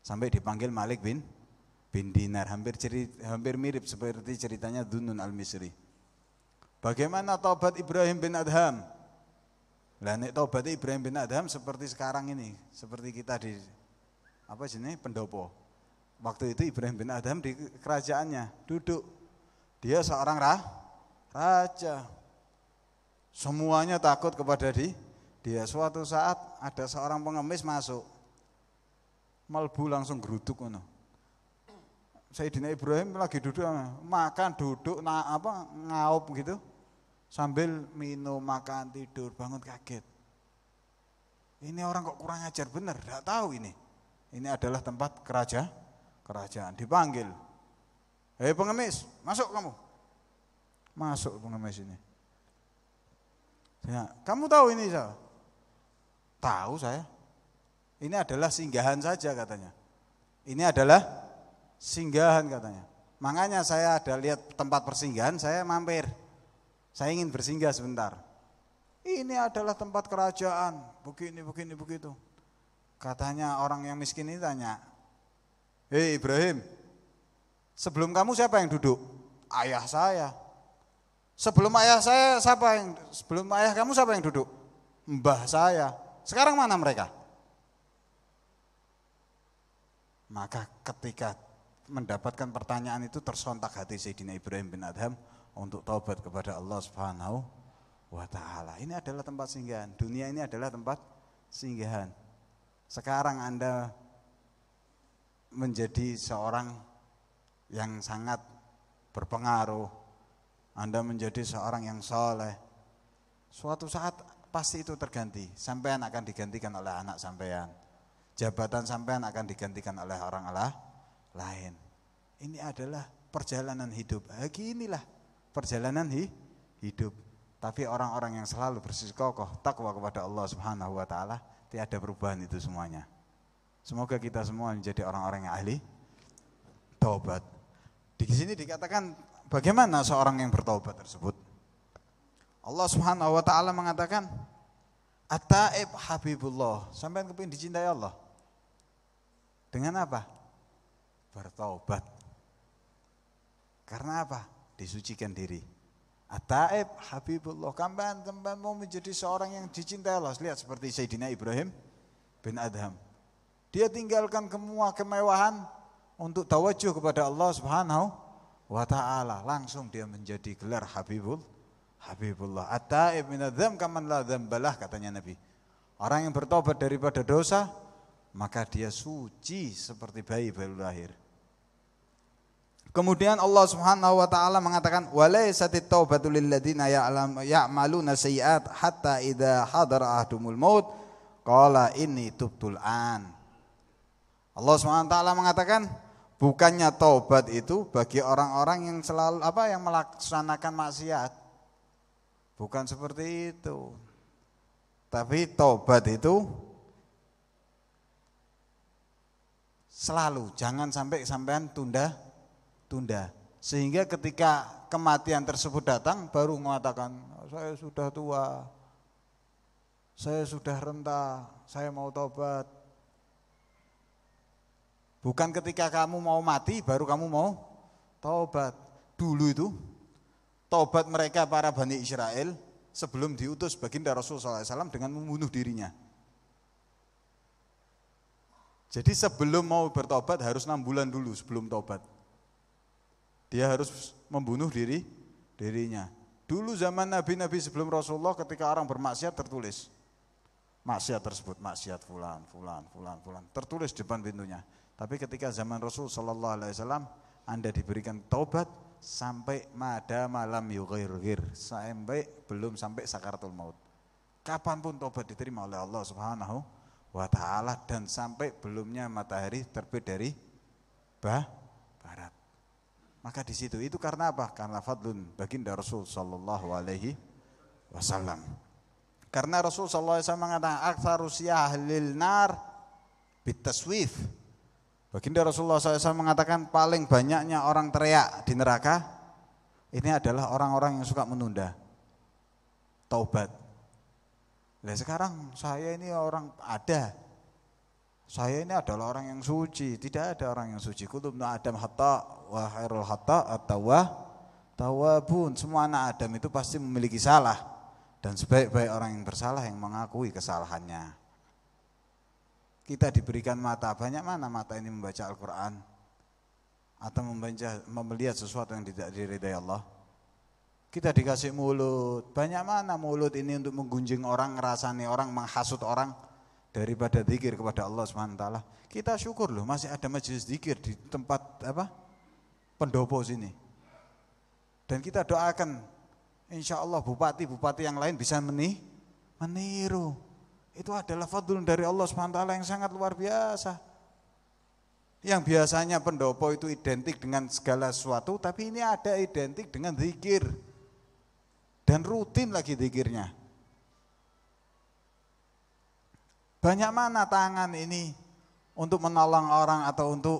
sampai dipanggil Malik bin Dinar. Hampir mirip seperti ceritanya Dunun al-Misri. Bagaimana taubat Ibrahim bin Adham? Lah nek taubat Ibrahim bin Adham seperti sekarang ini, seperti kita di pendopo. Waktu itu Ibrahim bin Adham di kerajaannya duduk, dia seorang raja, semuanya takut kepada dia. Suatu saat ada seorang pengemis masuk, melbu langsung geruduk ngono. Sayyidina Ibrahim lagi duduk makan, duduk ngaup gitu. Sambil minum, makan, tidur, bangun kaget. Ini orang kok kurang ajar bener, enggak tahu ini. Ini adalah tempat kerajaan. Dipanggil. Hei pengemis, masuk kamu. Masuk pengemis ini. Ya, kamu tahu ini saya? Tahu saya. Ini adalah singgahan saja katanya. Ini adalah singgahan katanya. Makanya saya ada lihat tempat persinggahan, saya mampir. Saya ingin bersinggah sebentar. Ini adalah tempat kerajaan, begini, begitu. Katanya orang yang miskin ini tanya, hei Ibrahim, sebelum kamu siapa yang duduk? Ayah saya. Sebelum ayah kamu siapa yang duduk? Mbah saya. Sekarang mana mereka? Maka ketika mendapatkan pertanyaan itu tersontak hati Sayyidina Ibrahim bin Adham untuk taubat kepada Allah Subhanahu wa ta'ala. Ini adalah tempat singgahan. Dunia ini adalah tempat singgahan. Sekarang Anda menjadi seorang yang sangat berpengaruh. Anda menjadi seorang yang soleh. Suatu saat pasti itu terganti. Sampean akan digantikan oleh anak sampean. Jabatan sampean akan digantikan oleh orang lain. Ini adalah perjalanan hidup. Inilah perjalanan hidup. Tapi orang-orang yang selalu bersikokoh takwa kepada Allah Subhanahu wa ta'ala, tiada perubahan itu semuanya. Semoga kita semua menjadi orang-orang yang ahli taubat. Di sini dikatakan bagaimana seorang yang bertaubat tersebut. Allah Subhanahu wa ta'ala mengatakan, At-Taib Habibullah. Sampai kepingin dicintai Allah. Dengan apa? Bertaubat. Karena apa? Disucikan diri. At-Taib Habibullah. Kampan mau menjadi seorang yang dicintai Allah. Lihat seperti Sayyidina Ibrahim bin Adham. Dia tinggalkan semua kemewahan untuk tawajuh kepada Allah Subhanahu wa ta'ala. Langsung dia menjadi gelar Habibullah. At-Taib min adh-dham kaman la dzambalah, katanya Nabi. Orang yang bertobat daripada dosa, maka dia suci seperti bayi baru lahir. Kemudian Allah Subhanahu wa taala mengatakan walaisatit taubatu lil ladzina ya'maluna sayyi'at hatta idza hadara ahdumul maut qala inni tubtul an. Allah Subhanahu wa taala mengatakan bukannya taubat itu bagi orang-orang yang selalu yang melaksanakan maksiat. Bukan seperti itu. Tapi taubat itu selalu, jangan sampai sampean tunda. Sehingga ketika kematian tersebut datang baru mengatakan saya sudah tua, saya sudah renta, saya mau taubat. Bukan ketika kamu mau mati baru kamu mau taubat. Dulu itu taubat mereka para Bani Israel sebelum diutus baginda Rasulullah SAW dengan membunuh dirinya. Jadi sebelum mau bertobat harus 6 bulan dulu sebelum taubat. Dia harus membunuh dirinya. Dulu zaman nabi-nabi sebelum Rasulullah ketika orang bermaksiat tertulis. Maksiat tersebut, maksiat fulan. Tertulis di depan pintunya. Tapi ketika zaman Rasul sallallahu alaihi wasallam Anda diberikan taubat sampai mada malam yughir, belum sampai sakaratul maut. Kapanpun taubat diterima oleh Allah Subhanahu wa ta'ala dan sampai belumnya matahari terbit dari barat. Maka di situ itu karena apa? Karena fadlun baginda Rasul sallallahu alaihi wasallam. Karena Rasul sallallahu alaihi wasallam mengatakan aktsaru ahlil nar bitaswif. Baginda Rasulullah SAW mengatakan paling banyaknya orang teriak di neraka ini adalah orang-orang yang suka menunda taubat. Nah sekarang saya ini saya ini adalah orang yang suci. Tidak ada orang yang suci. Kullu ibnu Adam hatta wa khairul hatta at-tawwabun. Semua anak Adam itu pasti memiliki salah. Dan sebaik-baik orang yang bersalah yang mengakui kesalahannya. Kita diberikan mata. Banyak mana mata ini membaca Al-Quran? Atau melihat sesuatu yang tidak diridai Allah? Kita dikasih mulut. Banyak mana mulut ini untuk menggunjing orang, ngerasani orang, menghasut orang daripada zikir kepada Allah SWT. Kita syukur loh masih ada majelis zikir di tempat pendopo sini. Dan kita doakan insya Allah bupati-bupati yang lain bisa meniru. Itu adalah fadlun dari Allah SWT yang sangat luar biasa. Yang biasanya pendopo itu identik dengan segala sesuatu, tapi ini ada identik dengan zikir. Dan rutin lagi zikirnya. Banyak mana tangan ini untuk menolong orang atau untuk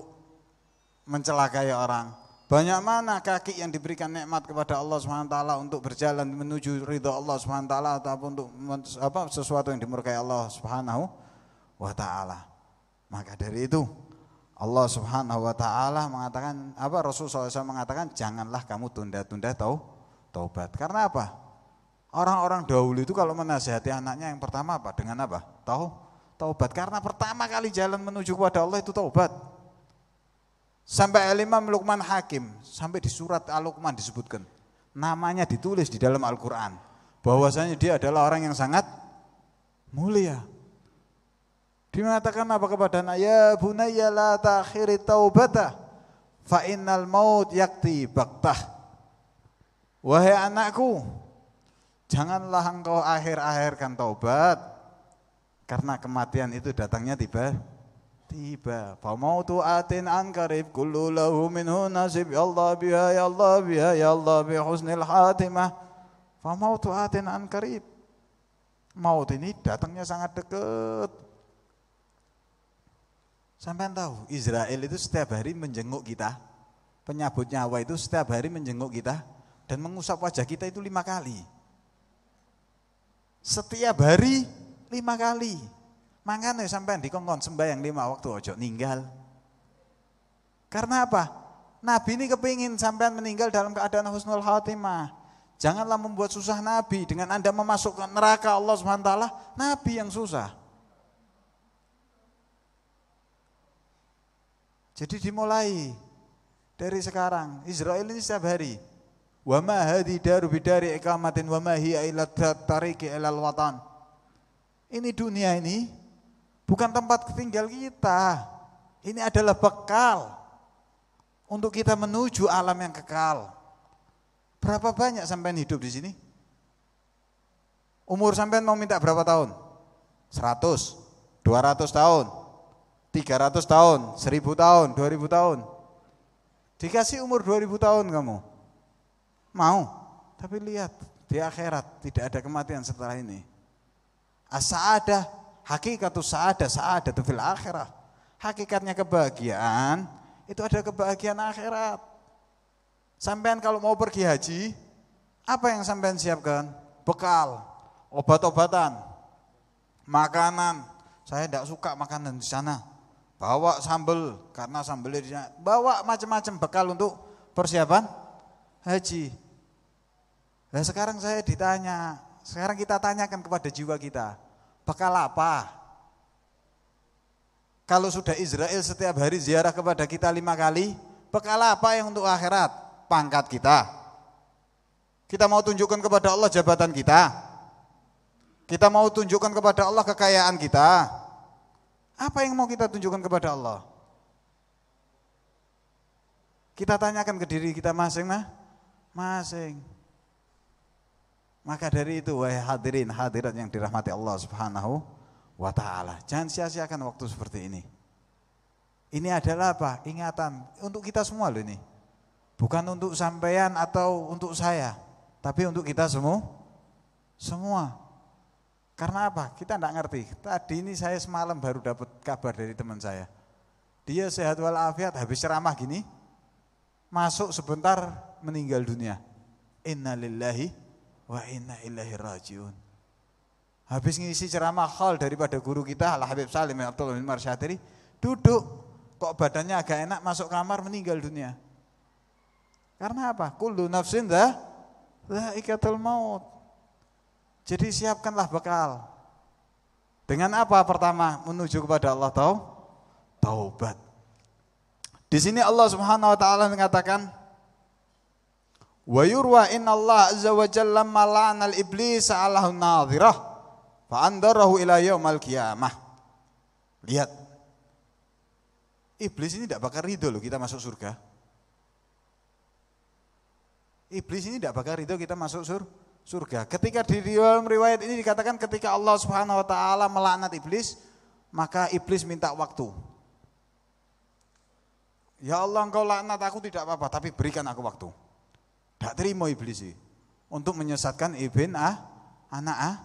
mencelakai orang. Banyak mana kaki yang diberikan nikmat kepada Allah SWT untuk berjalan menuju ridha Allah SWT ataupun untuk sesuatu yang dimurkai Allah Subhanahu wa taala. Maka dari itu Allah Subhanahu wa taala mengatakan Rasulullah SAW mengatakan janganlah kamu tunda-tunda taubat. Karena apa? Orang-orang dahulu itu kalau menasihati anaknya yang pertama apa? Dengan apa? Taubat. Karena pertama kali jalan menuju kepada Allah itu taubat. Sampai Imam Luqman Hakim, sampai di surat Al-Luqman disebutkan, namanya ditulis di dalam Al-Quran, bahwasanya dia adalah orang yang sangat mulia. Dimengatakan apa kepada anak? Ya bunayya la ta'khiri taubata, fa innal maut yakti baktah. Wahai anakku, janganlah engkau akhir-akhirkan taubat, karena kematian itu datangnya tiba. Famautu atin an qarib kullu lahu minhu nasib ya Allah biha ya Allah biha ya Allah bi husnil khatimah. Famautu atin an qarib. Maut ini datangnya sangat dekat. Sampai tahu Israel itu setiap hari menjenguk kita. Penyabut nyawa itu setiap hari menjenguk kita dan mengusap wajah kita itu 5 kali. Setiap hari 5 kali. Makanya sampean dikongkon sembahyang 5 waktu ojo ninggal. Karena apa? Nabi ini kepingin sampean meninggal dalam keadaan husnul khatimah. Janganlah membuat susah Nabi dengan Anda memasukkan neraka Allah SWT, Nabi yang susah. Jadi dimulai dari sekarang. Israel ini setiap hari. Wa ma hadi daru bidari iqamatin wa ma hiya ila tariqi ilal watan. Ini dunia ini bukan tempat tinggal kita. Ini adalah bekal untuk kita menuju alam yang kekal. Berapa banyak sampean hidup di sini? Umur sampean mau minta berapa tahun? 100, 200 tahun, 300 tahun, 1000 tahun, 2000 tahun. Dikasih umur 2000 tahun kamu. Mau? Tapi lihat, di akhirat tidak ada kematian setelah ini. As-sa'adah, hakikatus sa'adah fil akhirah. Hakikatnya kebahagiaan itu ada kebahagiaan akhirat. Sampean kalau mau pergi haji, apa yang sampean siapkan? Bekal, obat-obatan, makanan. Saya tidak suka makanan di sana. Bawa sambal karena sambalnya di sana. Bawa macam-macam bekal untuk persiapan haji. Nah sekarang saya ditanya, sekarang kita tanyakan kepada jiwa kita, bekal apa? Kalau sudah Israel setiap hari ziarah kepada kita 5 kali, bekal apa yang untuk akhirat? Pangkat kita. Kita mau tunjukkan kepada Allah jabatan kita. Kita mau tunjukkan kepada Allah kekayaan kita. Apa yang mau kita tunjukkan kepada Allah? Kita tanyakan ke diri kita masing-masing. Maka dari itu wahai hadirin hadirat yang dirahmati Allah Subhanahu wa taala, jangan sia-siakan waktu seperti ini. Ini adalah apa? Ingatan untuk kita semua loh ini. Bukan untuk sampean atau untuk saya, tapi untuk kita semua. Karena apa? Kita tidak ngerti. Tadi ini saya semalam baru dapat kabar dari teman saya. Dia sehat walafiat, habis ceramah gini, masuk sebentar meninggal dunia. Innalillahi wa inna ilaihi rajiun. Habis ngisi ceramah khol daripada guru kita Al Habib Salim Abdullah bin Marsyadiri, duduk kok badannya agak enak, masuk kamar meninggal dunia. Karena apa? Kullu nafsin dha'iqatul maut. Jadi siapkanlah bekal. Dengan apa pertama menuju kepada Allah taubat. Di sini Allah Subhanahu wa taala mengatakan wa yurwa innallaha azza wa jalla mala'ana al-iblis 'alahu nadhirah fa andarahu ila yaumal qiyamah. Lihat. Iblis ini tidak bakal ridho loh kita masuk surga. Iblis ini tidak bakal ridho kita masuk surga. Ketika di dalam riwayat ini dikatakan ketika Allah Subhanahu wa taala melaknat iblis, maka iblis minta waktu. Ya Allah, engkau laknat aku tidak apa-apa, tapi berikan aku waktu. Tidak terima iblis ini untuk menyesatkan anak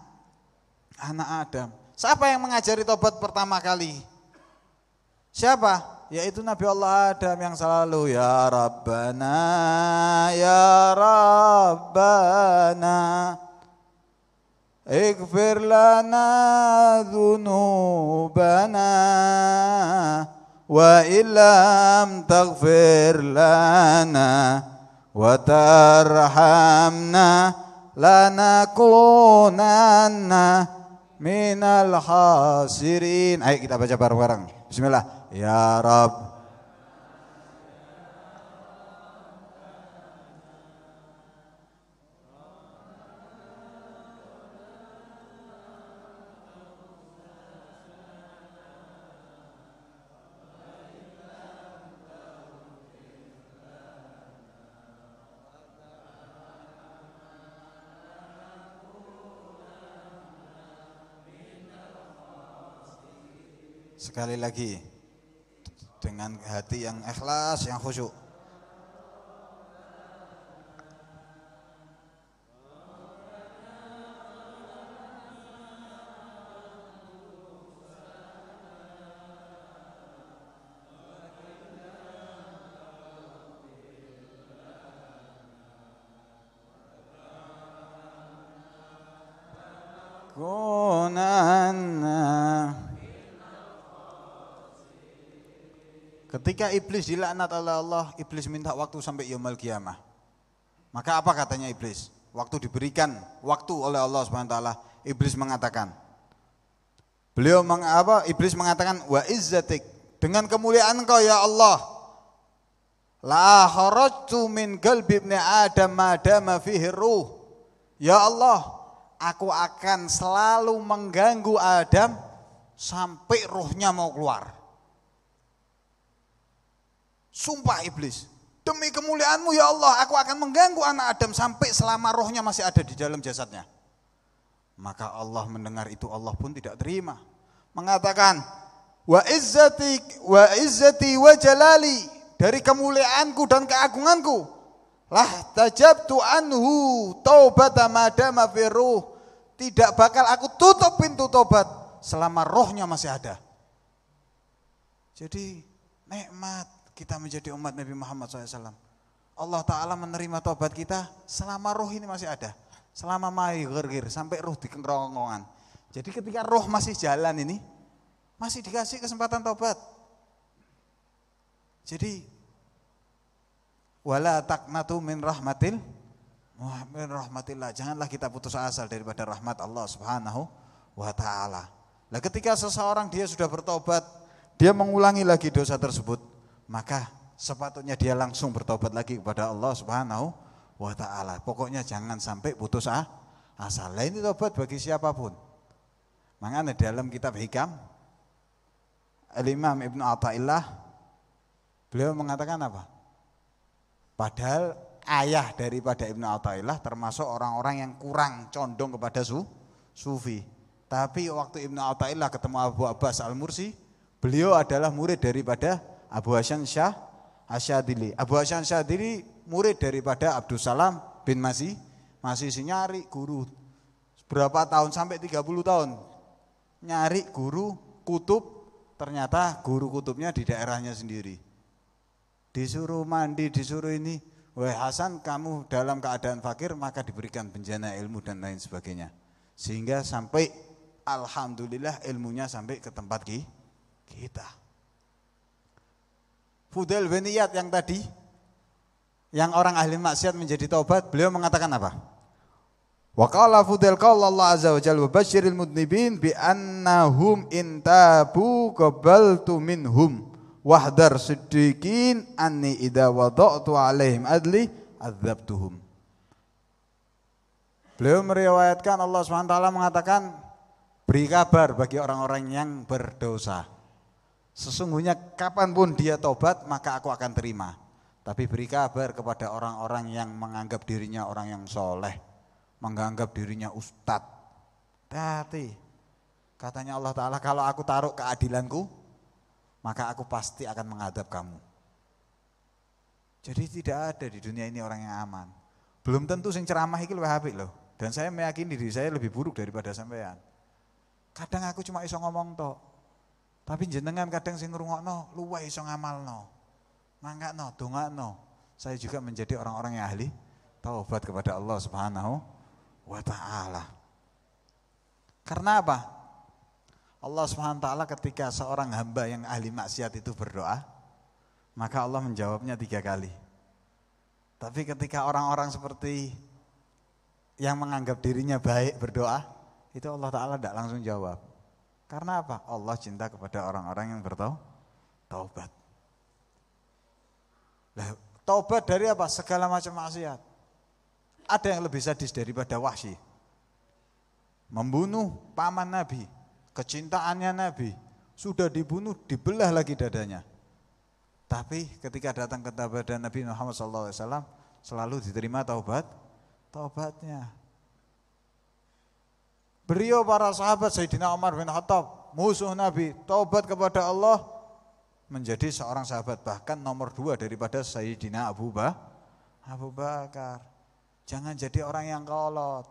Adam. Siapa yang mengajari tobat pertama kali? Siapa? Yaitu Nabi Allah Adam yang selalu ya Rabbana ighfir lana dhunubana wa illam taghfir lana wa tarhamna lanakunanna minal khasirin. Ayo kita baca bareng-bareng. Bismillah. Ya Rabb. Sekali lagi dengan hati yang ikhlas, yang khusyuk. Ketika iblis dilaknat oleh Allah, iblis minta waktu sampai yaumul qiyamah. Maka apa katanya iblis? Waktu diberikan waktu oleh Allah Subhanahu wa taala, iblis mengatakan. Iblis mengatakan wa izzatik, dengan kemuliaan Engkau ya Allah. La kharajtu min qalbi ibni Adam ma dama fihi ruh. Ya Allah, aku akan selalu mengganggu Adam sampai ruhnya mau keluar. Sumpah iblis, demi kemuliaanmu ya Allah, aku akan mengganggu anak Adam sampai selama rohnya masih ada di dalam jasadnya. Maka Allah mendengar itu, Allah pun tidak terima. Mengatakan, wa izzati wa jalali, dari kemuliaanku dan keagunganku, lah tajabtu anhu taubata madama firuh, tidak bakal aku tutup pintu tobat selama rohnya masih ada. Jadi nikmat kita menjadi umat Nabi Muhammad SAW. Allah Ta'ala menerima tobat kita selama roh ini masih ada. Selama mahir sampai roh di kerongkongan. Jadi ketika roh masih jalan ini, masih dikasih kesempatan tobat. Jadi, wala taqnatu min rahmatillah. Janganlah kita putus asa daripada rahmat Allah Subhanahu wa Ta'ala. Nah, ketika seseorang dia sudah bertobat, dia mengulangi lagi dosa tersebut, maka sepatutnya dia langsung bertobat lagi kepada Allah Subhanahu wa Ta'ala. Pokoknya jangan sampai putus asa. Lah ini tobat bagi siapapun. Makanya dalam kitab Hikam, Al-Imam Ibnu Athaillah, beliau mengatakan apa? Padahal ayah daripada Ibnu Athaillah termasuk orang-orang yang kurang condong kepada sufi. Tapi waktu Ibnu Athaillah ketemu Abu Abbas Al-Mursi, beliau adalah murid daripada Abu Hasan Asyadili. Abu Hasan Asyadili murid daripada Abdus Salam bin Masih nyari guru. Berapa tahun? Sampai 30 tahun. Nyari guru kutub, ternyata guru kutubnya di daerahnya sendiri. Disuruh mandi, disuruh ini. Wahai Hasan, kamu dalam keadaan fakir, maka diberikan benjana ilmu dan lain sebagainya. Sehingga sampai alhamdulillah ilmunya sampai ke tempat kita. Fudail bin Iyad yang tadi, yang orang ahli maksiat menjadi taubat, beliau mengatakan apa? Wa qala Fudail qala Allah azza wa jalla wa basyiril mudnibin bi annahum intabu qabaltu minhum wahdar siddiqin anni idza wada'tu alaihim adli adzabtuhum. Beliau meriwayatkan Allah SWT mengatakan, beri kabar bagi orang-orang yang berdosa. Sesungguhnya kapanpun dia tobat maka aku akan terima. Tapi beri kabar kepada orang-orang yang menganggap dirinya orang yang soleh, menganggap dirinya ustadz. Hati-hati. Katanya Allah Ta'ala, kalau aku taruh keadilanku, maka aku pasti akan menghadap kamu. Jadi tidak ada di dunia ini orang yang aman. Belum tentu sing ceramah iki luwih apik loh. Dan saya meyakini diri saya lebih buruk daripada sampean. Kadang aku cuma iso ngomong tok. Tapi jenengan kadang sing ngrungokno luwih iso ngamalno. Mangkakno, dongakno. Saya juga menjadi orang-orang yang ahli taubat kepada Allah Subhanahu wa taala. Karena apa? Allah Subhanahu wa taala ketika seorang hamba yang ahli maksiat itu berdoa, maka Allah menjawabnya 3 kali. Tapi ketika orang-orang seperti yang menganggap dirinya baik berdoa, itu Allah Ta'ala tidak langsung jawab. Karena apa? Allah cinta kepada orang-orang yang bertaubat. Nah, taubat dari apa? Segala macam maksiat. Ada yang lebih sadis daripada Wahsy. Membunuh paman Nabi, kecintaannya Nabi, sudah dibunuh, dibelah lagi dadanya. Tapi ketika datang ke kepada Nabi Muhammad SAW, selalu diterima taubatnya. Beliau para sahabat Sayyidina Umar bin Khattab, musuh Nabi, taubat kepada Allah, menjadi seorang sahabat, bahkan nomor 2 daripada Sayyidina Abu Bakar. Jangan jadi orang yang kolot.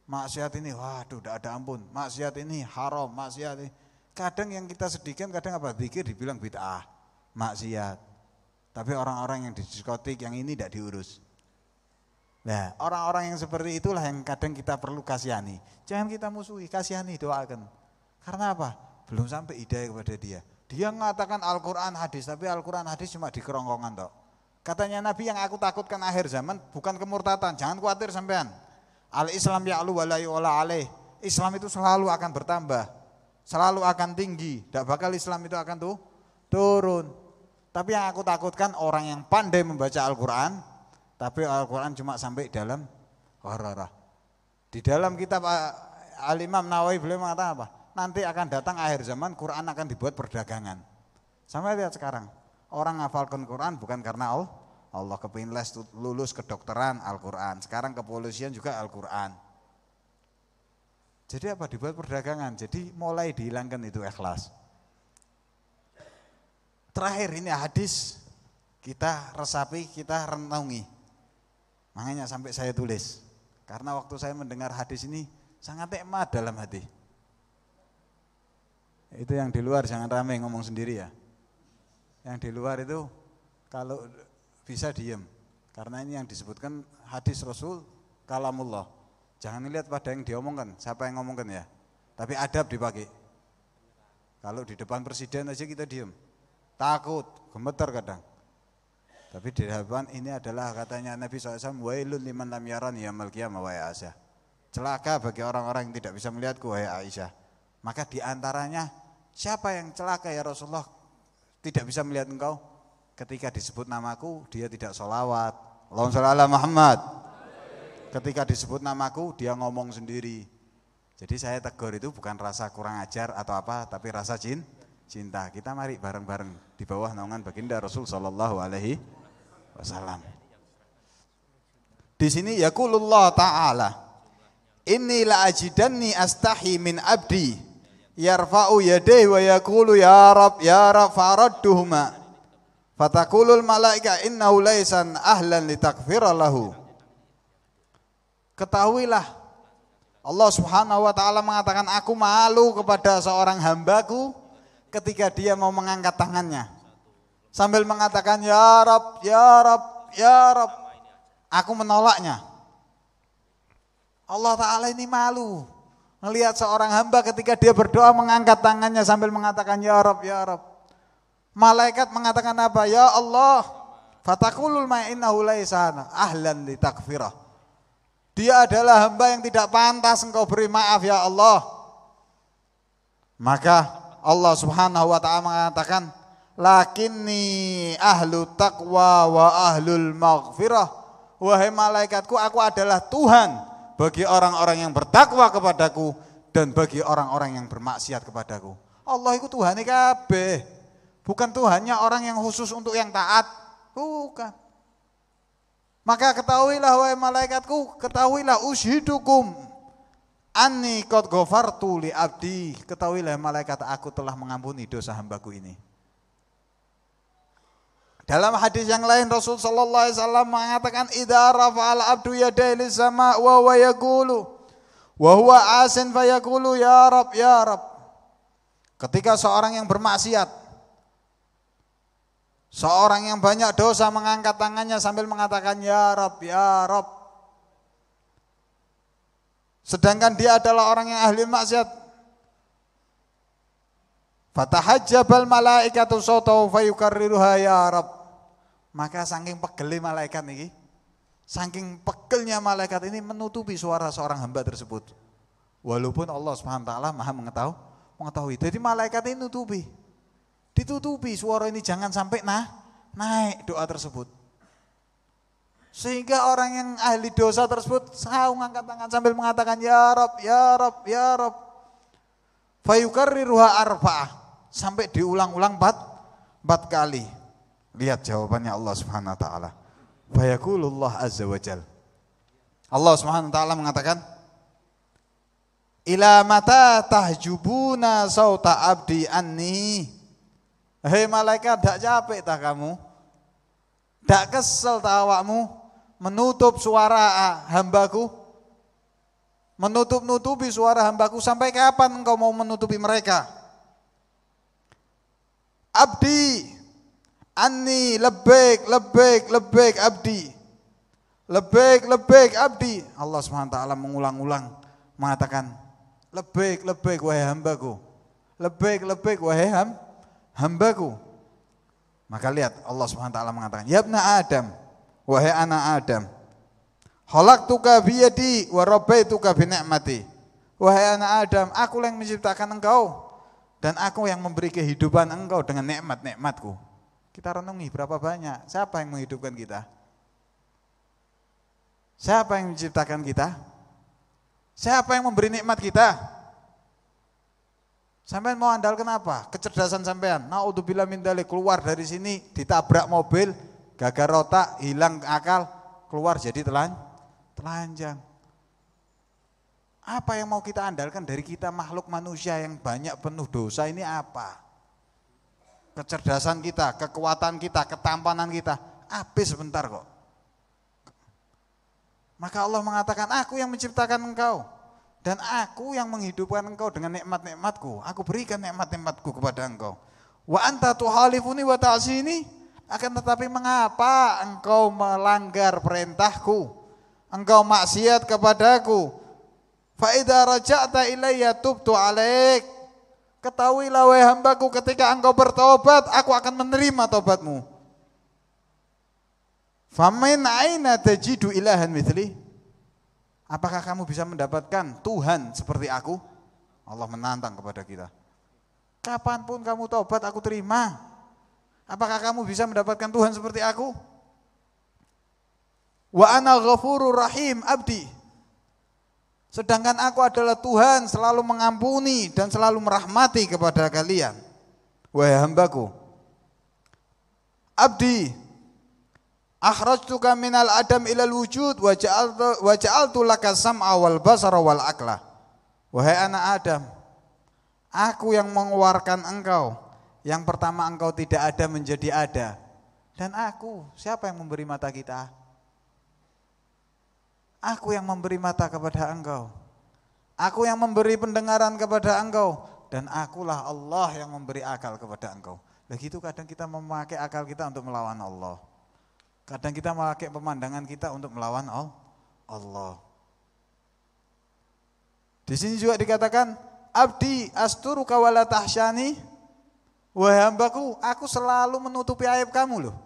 Maksiat ini, waduh, tidak ada ampun. Maksiat ini haram, maksiat ini. Kadang yang kita sedihkan, kadang apa? Zikir dibilang bid'ah, maksiat. Tapi orang-orang yang di diskotik yang ini tidak diurus. Nah, orang-orang yang seperti itulah yang kadang kita perlu kasihani. Jangan kita musuhi, kasihani, doakan. Karena apa? Belum sampai hidayah kepada dia. Dia mengatakan Al-Quran hadis, tapi Al-Quran hadis cuma di kerongkongan toh. Katanya Nabi, yang aku takutkan akhir zaman bukan kemurtatan. Jangan khawatir sampean. Al-Islam ya'lu wa la yu'la alaih. Islam itu selalu akan bertambah, selalu akan tinggi. Tidak bakal Islam itu akan turun. Tapi yang aku takutkan orang yang pandai membaca Al-Quran, tapi Al-Quran cuma sampai dalam ghararah. Di dalam kitab Al-Imam Nawawi beliau mengatakan apa? Nanti akan datang akhir zaman, Quran akan dibuat perdagangan. Sampai lihat sekarang, orang ngafalkan Quran bukan karena Allah kepingin lulus kedokteran Al-Quran. Sekarang kepolisian juga Al-Quran. Jadi apa? Dibuat perdagangan. Jadi mulai dihilangkan itu ikhlas. Terakhir ini hadis, kita resapi, kita renungi. Makanya sampai saya tulis. Karena waktu saya mendengar hadis ini sangat nikmat dalam hati. Itu yang di luar jangan ramai ngomong sendiri ya. Yang di luar itu kalau bisa diem. Karena ini yang disebutkan hadis Rasul kalamullah. Jangan lihat pada yang diomongkan, siapa yang ngomongkan ya. Tapi adab dipakai. Kalau di depan presiden aja kita diem. Takut, gemeter kadang. Tapi di hadapan ini adalah katanya Nabi SAW, wailun liman lam yaran yaumil qiyamah wa Aisyah. Celaka bagi orang-orang yang tidak bisa melihatku wahai Aisyah. Maka diantaranya, siapa yang celaka ya Rasulullah tidak bisa melihat engkau? Ketika disebut namaku dia tidak sholawat. Allahumma sholli ala Muhammad. Ketika disebut namaku dia ngomong sendiri. Jadi saya tegur itu bukan rasa kurang ajar atau apa, tapi rasa cinta. Kita mari bareng-bareng di bawah naungan baginda Rasul sallallahu alaihi wasallam. Di sini yaqulullah ta'ala, inni la ajidanni astahi min abdi yarfa'u yadayhi wa yaqulu ya rab faradduhuma fataqulul malaika innahu laisan ahlan litakfira lahu. Ketahuilah Allah Subhanahu wa taala mengatakan, aku malu kepada seorang hambaku ketika dia mau mengangkat tangannya sambil mengatakan ya rab ya rab ya rab, aku menolaknya. Allah Ta'ala ini malu melihat seorang hamba ketika dia berdoa mengangkat tangannya sambil mengatakan ya Rab, ya Rab. Malaikat mengatakan apa? Ya Allah, fataqulul ma'innahu laisana ahlan litakfirah. Dia adalah hamba yang tidak pantas engkau beri maaf ya Allah. Maka Allah Subhanahu wa ta'ala mengatakan, lakinni ahlu taqwa wa ahlul maghfirah. Wahai malaikatku, aku adalah Tuhan bagi orang-orang yang bertakwa kepadaku dan bagi orang-orang yang bermaksiat kepadaku. Allah itu Tuhan kabeh. Bukan Tuhannya orang yang khusus untuk yang taat. Bukan. Maka ketahuilah wahai malaikatku, ketahuilah ushidukum anni qad ghafartu li abdi. Ketahuilah malaikat, aku telah mengampuni dosa hambaku ini. Dalam hadis yang lain Rasul sallallahu alaihi wasallam mengatakan idza rafa'al abdu yadayhi lis sama' wa huwa yaqulu wa huwa asin fa yaqulu ya rab ya rab. Ketika seorang yang bermaksiat, seorang yang banyak dosa mengangkat tangannya sambil mengatakan ya rab ya rab. Sedangkan dia adalah orang yang ahli maksiat. Fatahajjabal malaikatu sautahu fayukarriruha ya rab. Maka saking pegeli malaikat ini, saking pegelnya malaikat ini menutupi suara seorang hamba tersebut. Walaupun Allah Subhanahu wa taala Maha mengetahui. Jadi malaikat ini ditutupi suara ini, jangan sampai naik doa tersebut. Sehingga orang yang ahli dosa tersebut selalu mengangkat tangan sambil mengatakan ya rab ya rab ya rab. Fayukarriruha arba'ah, sampai diulang-ulang 4 kali. Lihat jawabannya Allah Subhanahu wa taala. Fayaqulullah azza wajal. Allah Subhanahu wa taala mengatakan, "Ila mata tahjubuna sauta abdi anni." Hei malaikat, dak capek tak kamu? Dak kesel tak awakmu menutup suara hambaku? Menutupi suara hambaku, sampai kapan engkau mau menutupi mereka? Abdi anni lebek abdi. Lebek abdi. Allah Subhanahu wa taala mengulang-ulang mengatakan lebek wahai hambaku. Lebek wahai hambaku. Maka lihat Allah Subhanahu wa taala mengatakan ya ibna Adam, wahai anak Adam. Khalaqtuka biyadi wa rabbaituka bi ni'mati. Wahai anak Adam, aku yang menciptakan engkau dan aku yang memberi kehidupan engkau dengan nikmat-nikmatku. Kita renungi berapa banyak, siapa yang menghidupkan kita? Siapa yang menciptakan kita? Siapa yang memberi nikmat kita? Sampean mau andalkan apa? Kecerdasan sampean. Naudzubillah min dzalik, keluar dari sini ditabrak mobil, gagal otak, hilang akal, keluar jadi telanjang. Apa yang mau kita andalkan dari kita makhluk manusia yang banyak penuh dosa ini apa? Kecerdasan kita, kekuatan kita, ketampanan kita, habis sebentar kok. Maka Allah mengatakan, aku yang menciptakan engkau dan aku yang menghidupkan engkau dengan nikmat-nikmatku. Aku berikan nikmat-nikmatku kepada engkau. Wa anta tuhalifuni wa ta'sini, akan tetapi mengapa engkau melanggar perintahku? Engkau maksiat kepadaku. Fa idza raja'ta ilayya tubtu 'alaik. Ketahuilah wahai hambaku, ketika engkau bertobat, aku akan menerima tobatmu. Famin aina tajidu ilahan mithli? Apakah kamu bisa mendapatkan Tuhan seperti aku? Allah menantang kepada kita. Kapanpun kamu tobat, aku terima. Apakah kamu bisa mendapatkan Tuhan seperti aku? Wa ana ghafurur rahim abdi. Sedangkan aku adalah Tuhan, selalu mengampuni dan selalu merahmati kepada kalian. Wahai hambaku, abdi, akhrajtuka minal adam ilal wujud wa ja'altu laka sam'a wal basara wal aqla. Wahai anak Adam, aku yang mengeluarkan engkau. Yang pertama engkau tidak ada menjadi ada. Dan aku, siapa yang memberi mata kita? Aku yang memberi mata kepada engkau. Aku yang memberi pendengaran kepada engkau. Dan akulah Allah yang memberi akal kepada engkau. Begitu kadang kita memakai akal kita untuk melawan Allah. Kadang kita memakai pemandangan kita untuk melawan Allah. Di sini juga dikatakan, abdi asturuka wala tahsyani. Wahai hambaku, aku selalu menutupi aib kamu loh.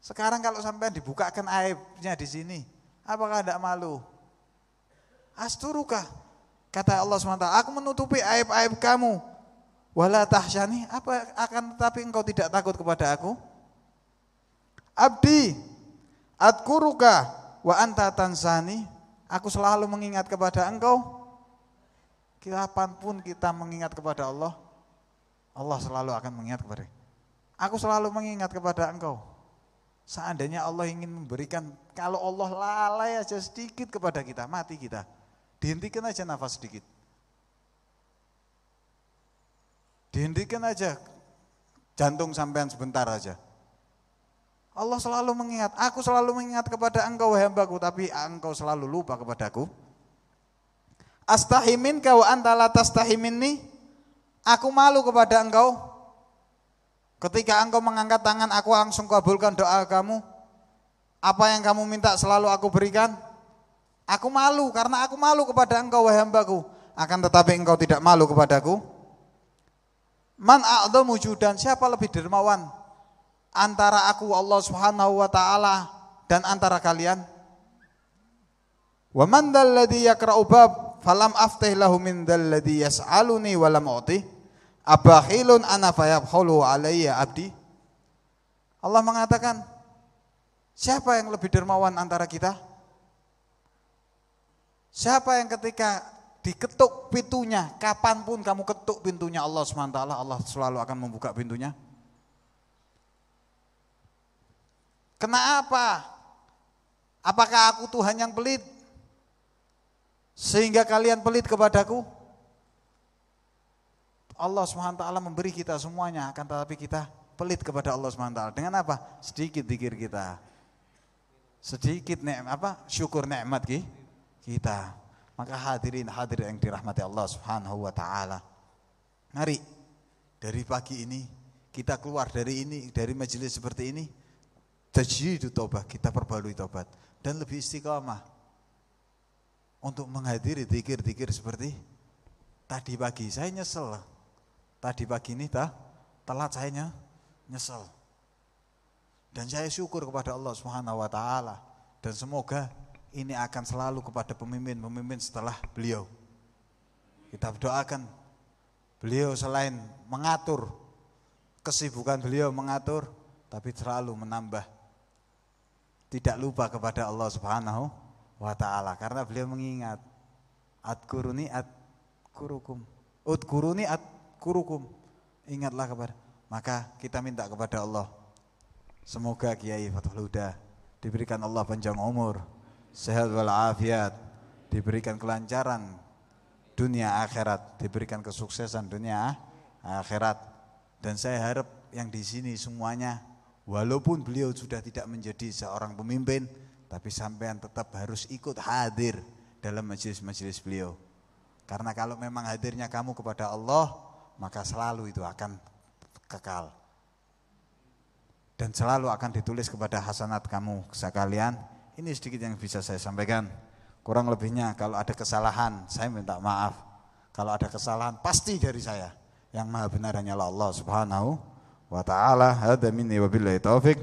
Sekarang kalau sampai dibukakan aibnya di sini, apakah tidak malu? Asturuka, kata Allah SWT, aku menutupi aib-aib kamu. Wala tahsyani, apa akan tetapi engkau tidak takut kepada aku? Abdi, adkuruka wa anta tansani, aku selalu mengingat kepada engkau. Kapanpun kita mengingat kepada Allah, Allah selalu akan mengingat kepada. Aku selalu mengingat kepada engkau. Seandainya Allah ingin memberikan, kalau Allah lalai aja sedikit kepada kita, mati kita. Dihentikan aja nafas sedikit. Dihentikan aja jantung sampean sebentar aja. Allah selalu mengingat, aku selalu mengingat kepada engkau wahai hambaku, tapi engkau selalu lupa kepadaku. Astahimin kau anta la tastahiminni. Aku malu kepada engkau. Ketika engkau mengangkat tangan, aku langsung kabulkan doa kamu. Apa yang kamu minta selalu aku berikan. Aku malu, karena aku malu kepada engkau wahai hambaku. Akan tetapi engkau tidak malu kepadaku. Man a'dhamu judan, siapa lebih dermawan antara aku Allah Subhanahu wa taala dan antara kalian? Wa man dzalladzi yaqra'u bab falam aftih lahu min dzalladzi yas'aluni wa lam u'ti. Abakhilun ana fayabkhulu alayya abdi. Allah mengatakan, siapa yang lebih dermawan antara kita? Siapa yang ketika diketuk pintunya, kapanpun kamu ketuk pintunya Allah SWT, Allah selalu akan membuka pintunya? Kenapa? Apakah aku Tuhan yang pelit sehingga kalian pelit kepadaku? Allah SWT memberi kita semuanya, akan tetapi kita pelit kepada Allah SWT. Dengan apa? Sedikit zikir kita, sedikit syukur nikmat kita. Maka hadirin yang dirahmati Allah Subhanahu wa taala. Mari dari pagi ini kita keluar dari majelis seperti ini, tajdidu taubah, kita perbarui taubat dan lebih istiqamah untuk menghadiri zikir-zikir seperti tadi pagi. Saya nyesel. Tadi pagi ini telat saya nyesel. Dan saya syukur kepada Allah Subhanahu wa taala, dan semoga ini akan selalu kepada pemimpin-pemimpin setelah beliau. Kita doakan beliau selain mengatur kesibukan beliau mengatur, tapi selalu menambah, tidak lupa kepada Allah Subhanahu wa taala, karena beliau mengingat adkuruni adkurukum, udkuruni adkurukum, ingatlah kepada. Maka kita minta kepada Allah, semoga Kiai Fathul Huda diberikan Allah panjang umur, sehat walafiat, diberikan kelancaran dunia akhirat, diberikan kesuksesan dunia akhirat. Dan saya harap yang di sini semuanya, walaupun beliau sudah tidak menjadi seorang pemimpin, tapi sampean tetap harus ikut hadir dalam majelis-majelis beliau. Karena kalau memang hadirnya kamu kepada Allah, maka selalu itu akan kekal. Dan selalu akan ditulis kepada hasanat kamu sekalian. Ini sedikit yang bisa saya sampaikan. Kurang lebihnya kalau ada kesalahan, saya minta maaf. Kalau ada kesalahan pasti dari saya. Yang maha benar hanyalah Allah Subhanahu wa ta'ala. Hadza minni wa billahi taufik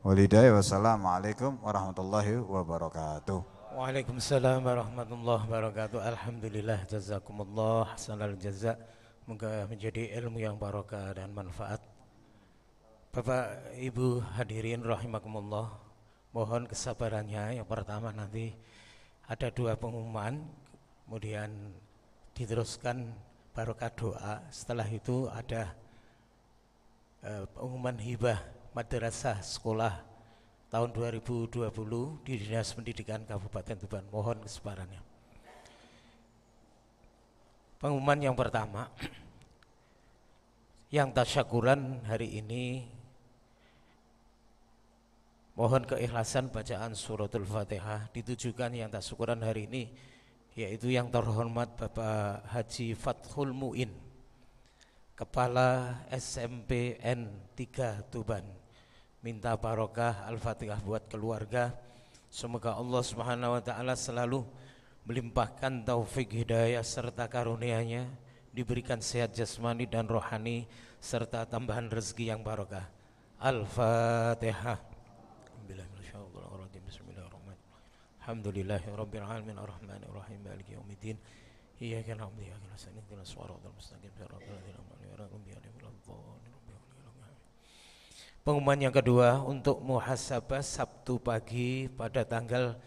wal hidayah. Wassalamualaikum warahmatullahi wabarakatuh. Waalaikumsalam warahmatullahi wabarakatuh. Alhamdulillah, jazakumullah hasanal jaza. Moga menjadi ilmu yang barokah dan manfaat. Bapak Ibu hadirin rahimakumullah, mohon kesabarannya. Yang pertama nanti ada 2 pengumuman, kemudian diteruskan barokah doa. Setelah itu ada pengumuman hibah madrasah sekolah tahun 2020 di Dinas Pendidikan Kabupaten Tuban. Mohon kesabarannya. Pengumuman yang pertama, yang tasyakuran hari ini, mohon keikhlasan bacaan suratul Fatihah ditujukan yang tasyakuran hari ini, yaitu yang terhormat Bapak Haji Fathul Mu'in, Kepala SMPN 3 Tuban. Minta barokah Al-Fatihah buat keluarga. Semoga Allah Subhanahu wa taala selalu melimpahkan taufik hidayah serta karunia-Nya, diberikan sehat jasmani dan rohani serta tambahan rezeki yang barokah. Al-Fatihah. Bismillahirrahmanirrahim. Alhamdulillahirabbil alamin arrahmanir rahim maliki yaumiddin. Iyyaka na'budu wa iyyaka nasta'in ihdinas siratal mustaqim siratal ladzina an'amta 'alaihim. Pengumuman yang kedua untuk muhasabah Sabtu pagi pada tanggal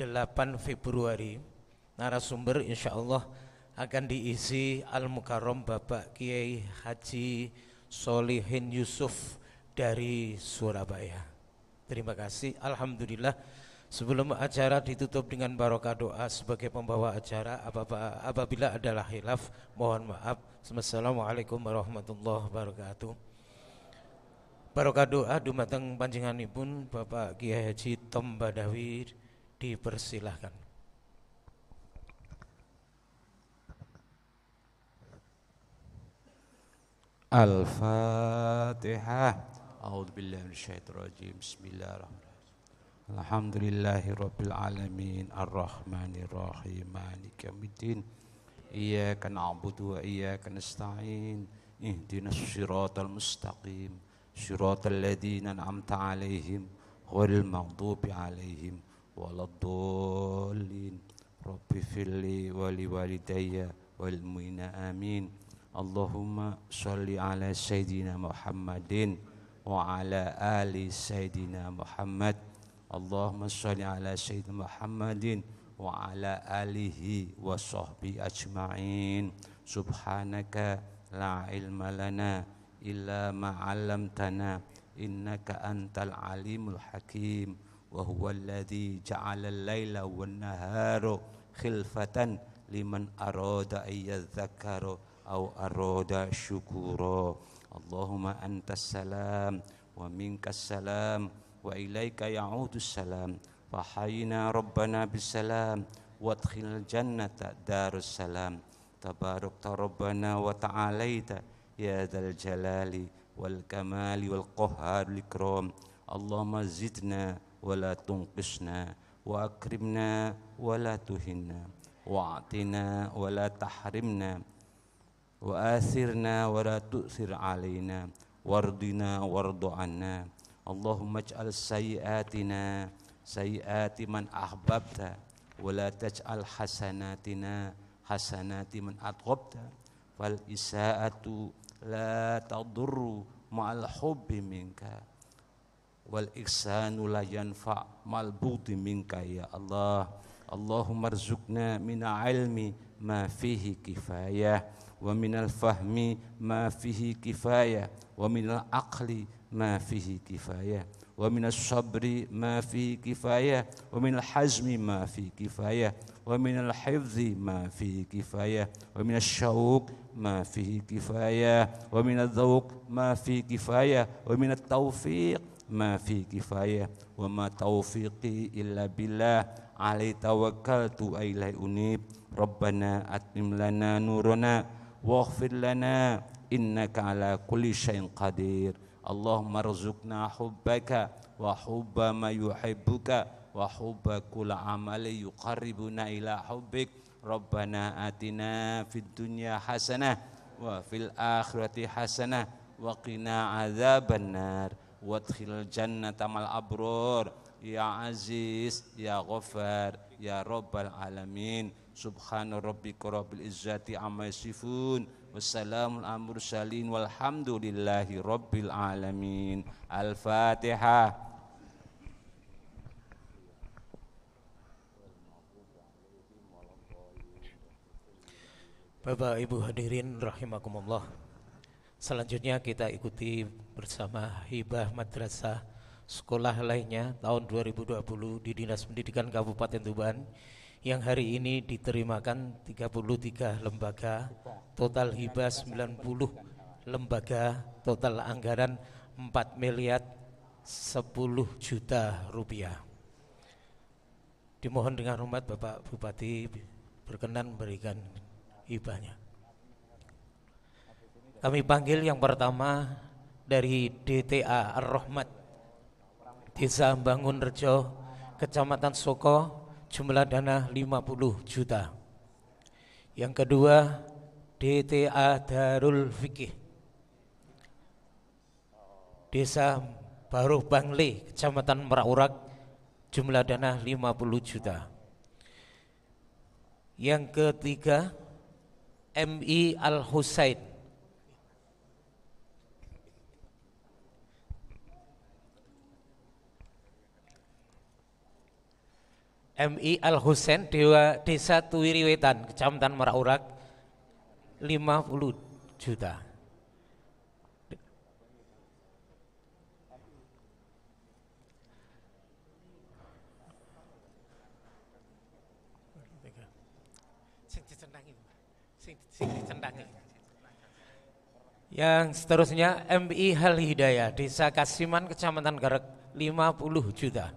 8 Februari. Narasumber insyaallah akan diisi Al-Mukarram Bapak Kiai Haji Solihin Yusuf dari Surabaya. Terima kasih. Alhamdulillah. Sebelum acara ditutup dengan barokah doa sebagai pembawa acara, apabila adalah khilaf, mohon maaf. Assalamualaikum warahmatullahi wabarakatuh. Barokah doa dumateng panjenenganipun Bapak Kiai Haji Tom Badawi, dipersilahkan. Al-Fatihah. A'udzubillahi minasyaitonir rajim. Bismillahirrahmanirrahim. Alhamdulillahirabbil alamin arrahmanir rahim maliki yaumiddin. Iyyaka na'budu wa iyyaka nasta'in. Ihdinas siratal mustaqim. Siratal ladzina an'amta 'alaihim ghairil maghdubi 'alaihim waladdallin. Rabbi firli wa liwalidayya wal mu'minina amin. Allahumma sholli ala sayyidina Muhammadin wa ala ali sayyidina Muhammad. Allahumma sholli ala sayyidina Muhammadin wa ala alihi wa sahbihi ajma'in. Subhanaka la ilma lana illa ma 'allamtana innaka antal alimul hakim. Wa huwa alladhi ja'ala al-laila wan nahara khilfatan liman arada ayyadhakara aw arada syukura. Allahumma antas salam wa minkas salam wa ilaika ya'udus salam. Fahayna rabbana bisalam wadkhil jannata darus salam. Tabarakta rabbana wa ta'alaita ya dzal jalali wal kamali wal qahharil ikram. Allahumma zidna wa la tunqisna wa akrimna wa la tuhinna wa atina wa la tahrimna wa athirna wa la tu'thir alaina wardina wardu anna. Allahumma ij'al sayyiatina sayyiati man ahbabta wa la taj'al hasanatina hasanati man atqabta. Fal isaatu la tadurru ma'al hubbi minka wal ihsanu la yanfa' ma'al bughdi minka ya Allah. Allahumma rzuqna min ilmi ma fihi kifayah wa minal fahmi ma fihi kifayah wa minal aqli ma fihi kifayah wa minas sabri ma fihi kifayah wa minal hazmi ma fihi kifayah wa minal hifzi ma fihi kifayah wa minas syauq ma fihi kifayah wa minal dzauq ma fihi kifayah wa minat taufiq ma fihi kifayah wa ma taufiqi illa billah alaihi tawakkaltu wa ilaihi unib. Rabbana atmim lana nurana waghfir lana innaka ala kulli syai'in qadir. Allahumma rzuqna hubbaka wa hubba ma yuhibbuka wa hubba kulli amali yuqarribuna ila hubbik. Rabbana atina fid dunya hasanah wa fil akhirati hasanah wa qina adzaban nar wadkhil jannata mal abror ya aziz ya ghaffar ya rabbal alamin. Subhana rabbika rabbil izzati amma yasifun wassalamun alal mursalin walhamdulillahi rabbil alamin. Al-Fatihah. Bapak Ibu hadirin rahimakumullah. Selanjutnya kita ikuti bersama hibah madrasah sekolah lainnya tahun 2020 di Dinas Pendidikan Kabupaten Tuban yang hari ini diterimakan 33 lembaga, total hibah 90 lembaga, total anggaran 4 miliar 10 juta rupiah. Dimohon dengan hormat Bapak Bupati berkenan memberikan hibahnya. Kami panggil yang pertama dari DTA Ar-Rahmat Desa Bangun Rejo, Kecamatan Soko, jumlah dana 50 juta. Yang kedua DTA Darul Fikih Desa Baruh Bangle, Kecamatan Merak, jumlah dana 50 juta. Yang ketiga MI Al-Husain MI Al-Husain Desa Tuwiriwetan, Kecamatan Merak, 50 juta. Yang seterusnya MI Hal Hidayah, Desa Kasiman, Kecamatan Garek, 50 juta.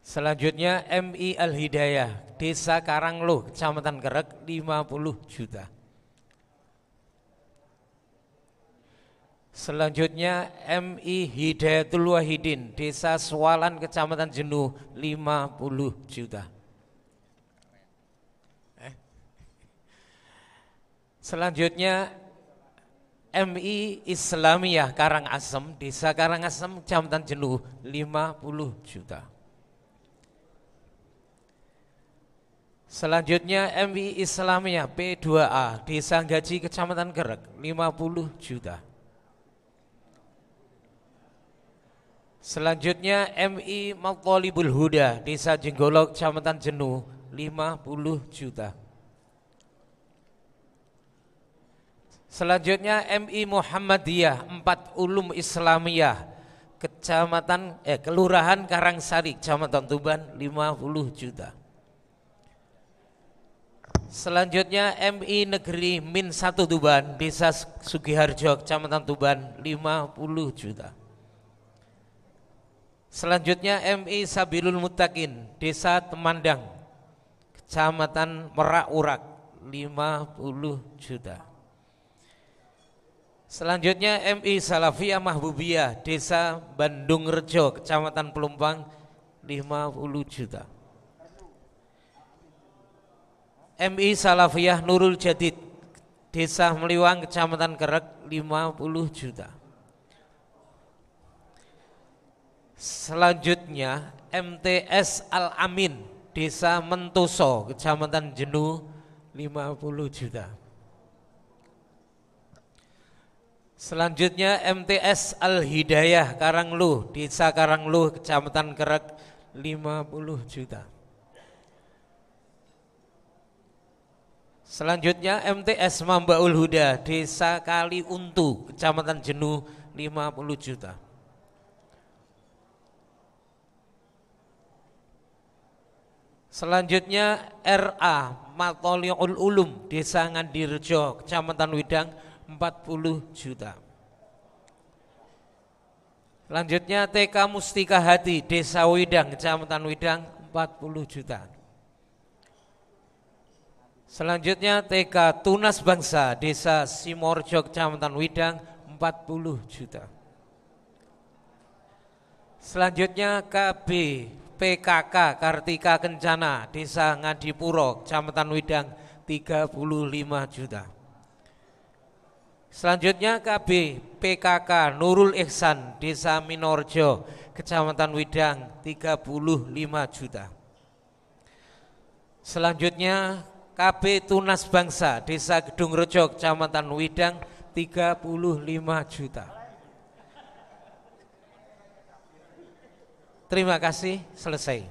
Selanjutnya MI Al Hidayah, Desa Karanglo, Kecamatan Gerek, 50 juta. Selanjutnya MI Hidayatul Wahidin, Desa Swalan, Kecamatan Jenuh, 50 juta. Selanjutnya MI Islamiyah Karangasem, Desa Karangasem, Kecamatan Jenuh, 50 juta. Selanjutnya MI Islamiyah P2A, Desa Gaji, Kecamatan Gerek, 50 juta. Selanjutnya MI Mathalibul Huda, Desa Jenggolok, Kecamatan Jenuh, 50 juta. Selanjutnya MI Muhammadiyah 4 Ulum Islamiyah, Kelurahan Karangsari, Kecamatan Tuban, 50 juta. Selanjutnya MI Negeri Min 1 Tuban, Desa Sugiharjo, Kecamatan Tuban, 50 juta. Selanjutnya MI Sabilul Muttaqin, Desa Temandang, Kecamatan Merak Urak, 50 juta. Selanjutnya MI Salafiyah Mahbubiyah, Desa Bandung Rejo, Kecamatan Pelumpang, 50 juta. MI Salafiyah Nurul Jadid, Desa Meliwang, Kecamatan Gerek, 50 juta. Selanjutnya MTS Al Amin, Desa Mentoso, Kecamatan Jenuh, 50 juta. Selanjutnya MTS Al Hidayah Karanglo, Desa Karanglo, Kecamatan Gerek, 50 juta. Selanjutnya MTS Mambaul Huda, Desa Kali Untu, Kecamatan Jenuh, 50 juta. Selanjutnya RA Matoliul Ulum, Desa Ngandirjo, Kecamatan Widang, 40 juta. Selanjutnya TK Mustika Hati, Desa Widang, Kecamatan Widang, 40 juta. Selanjutnya TK Tunas Bangsa, Desa Simorjo, Kecamatan Widang, 40 juta. Selanjutnya KB PKK Kartika Kencana, Desa Ngadipuro, Kecamatan Widang, 35 juta. Selanjutnya KB PKK Nurul Ihsan, Desa Minorjo, Kecamatan Widang, 35 juta. Selanjutnya KB Tunas Bangsa, Desa Gedung Rejo, Kecamatan Widang, 35 juta. Terima kasih, selesai.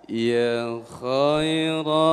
Ya khaira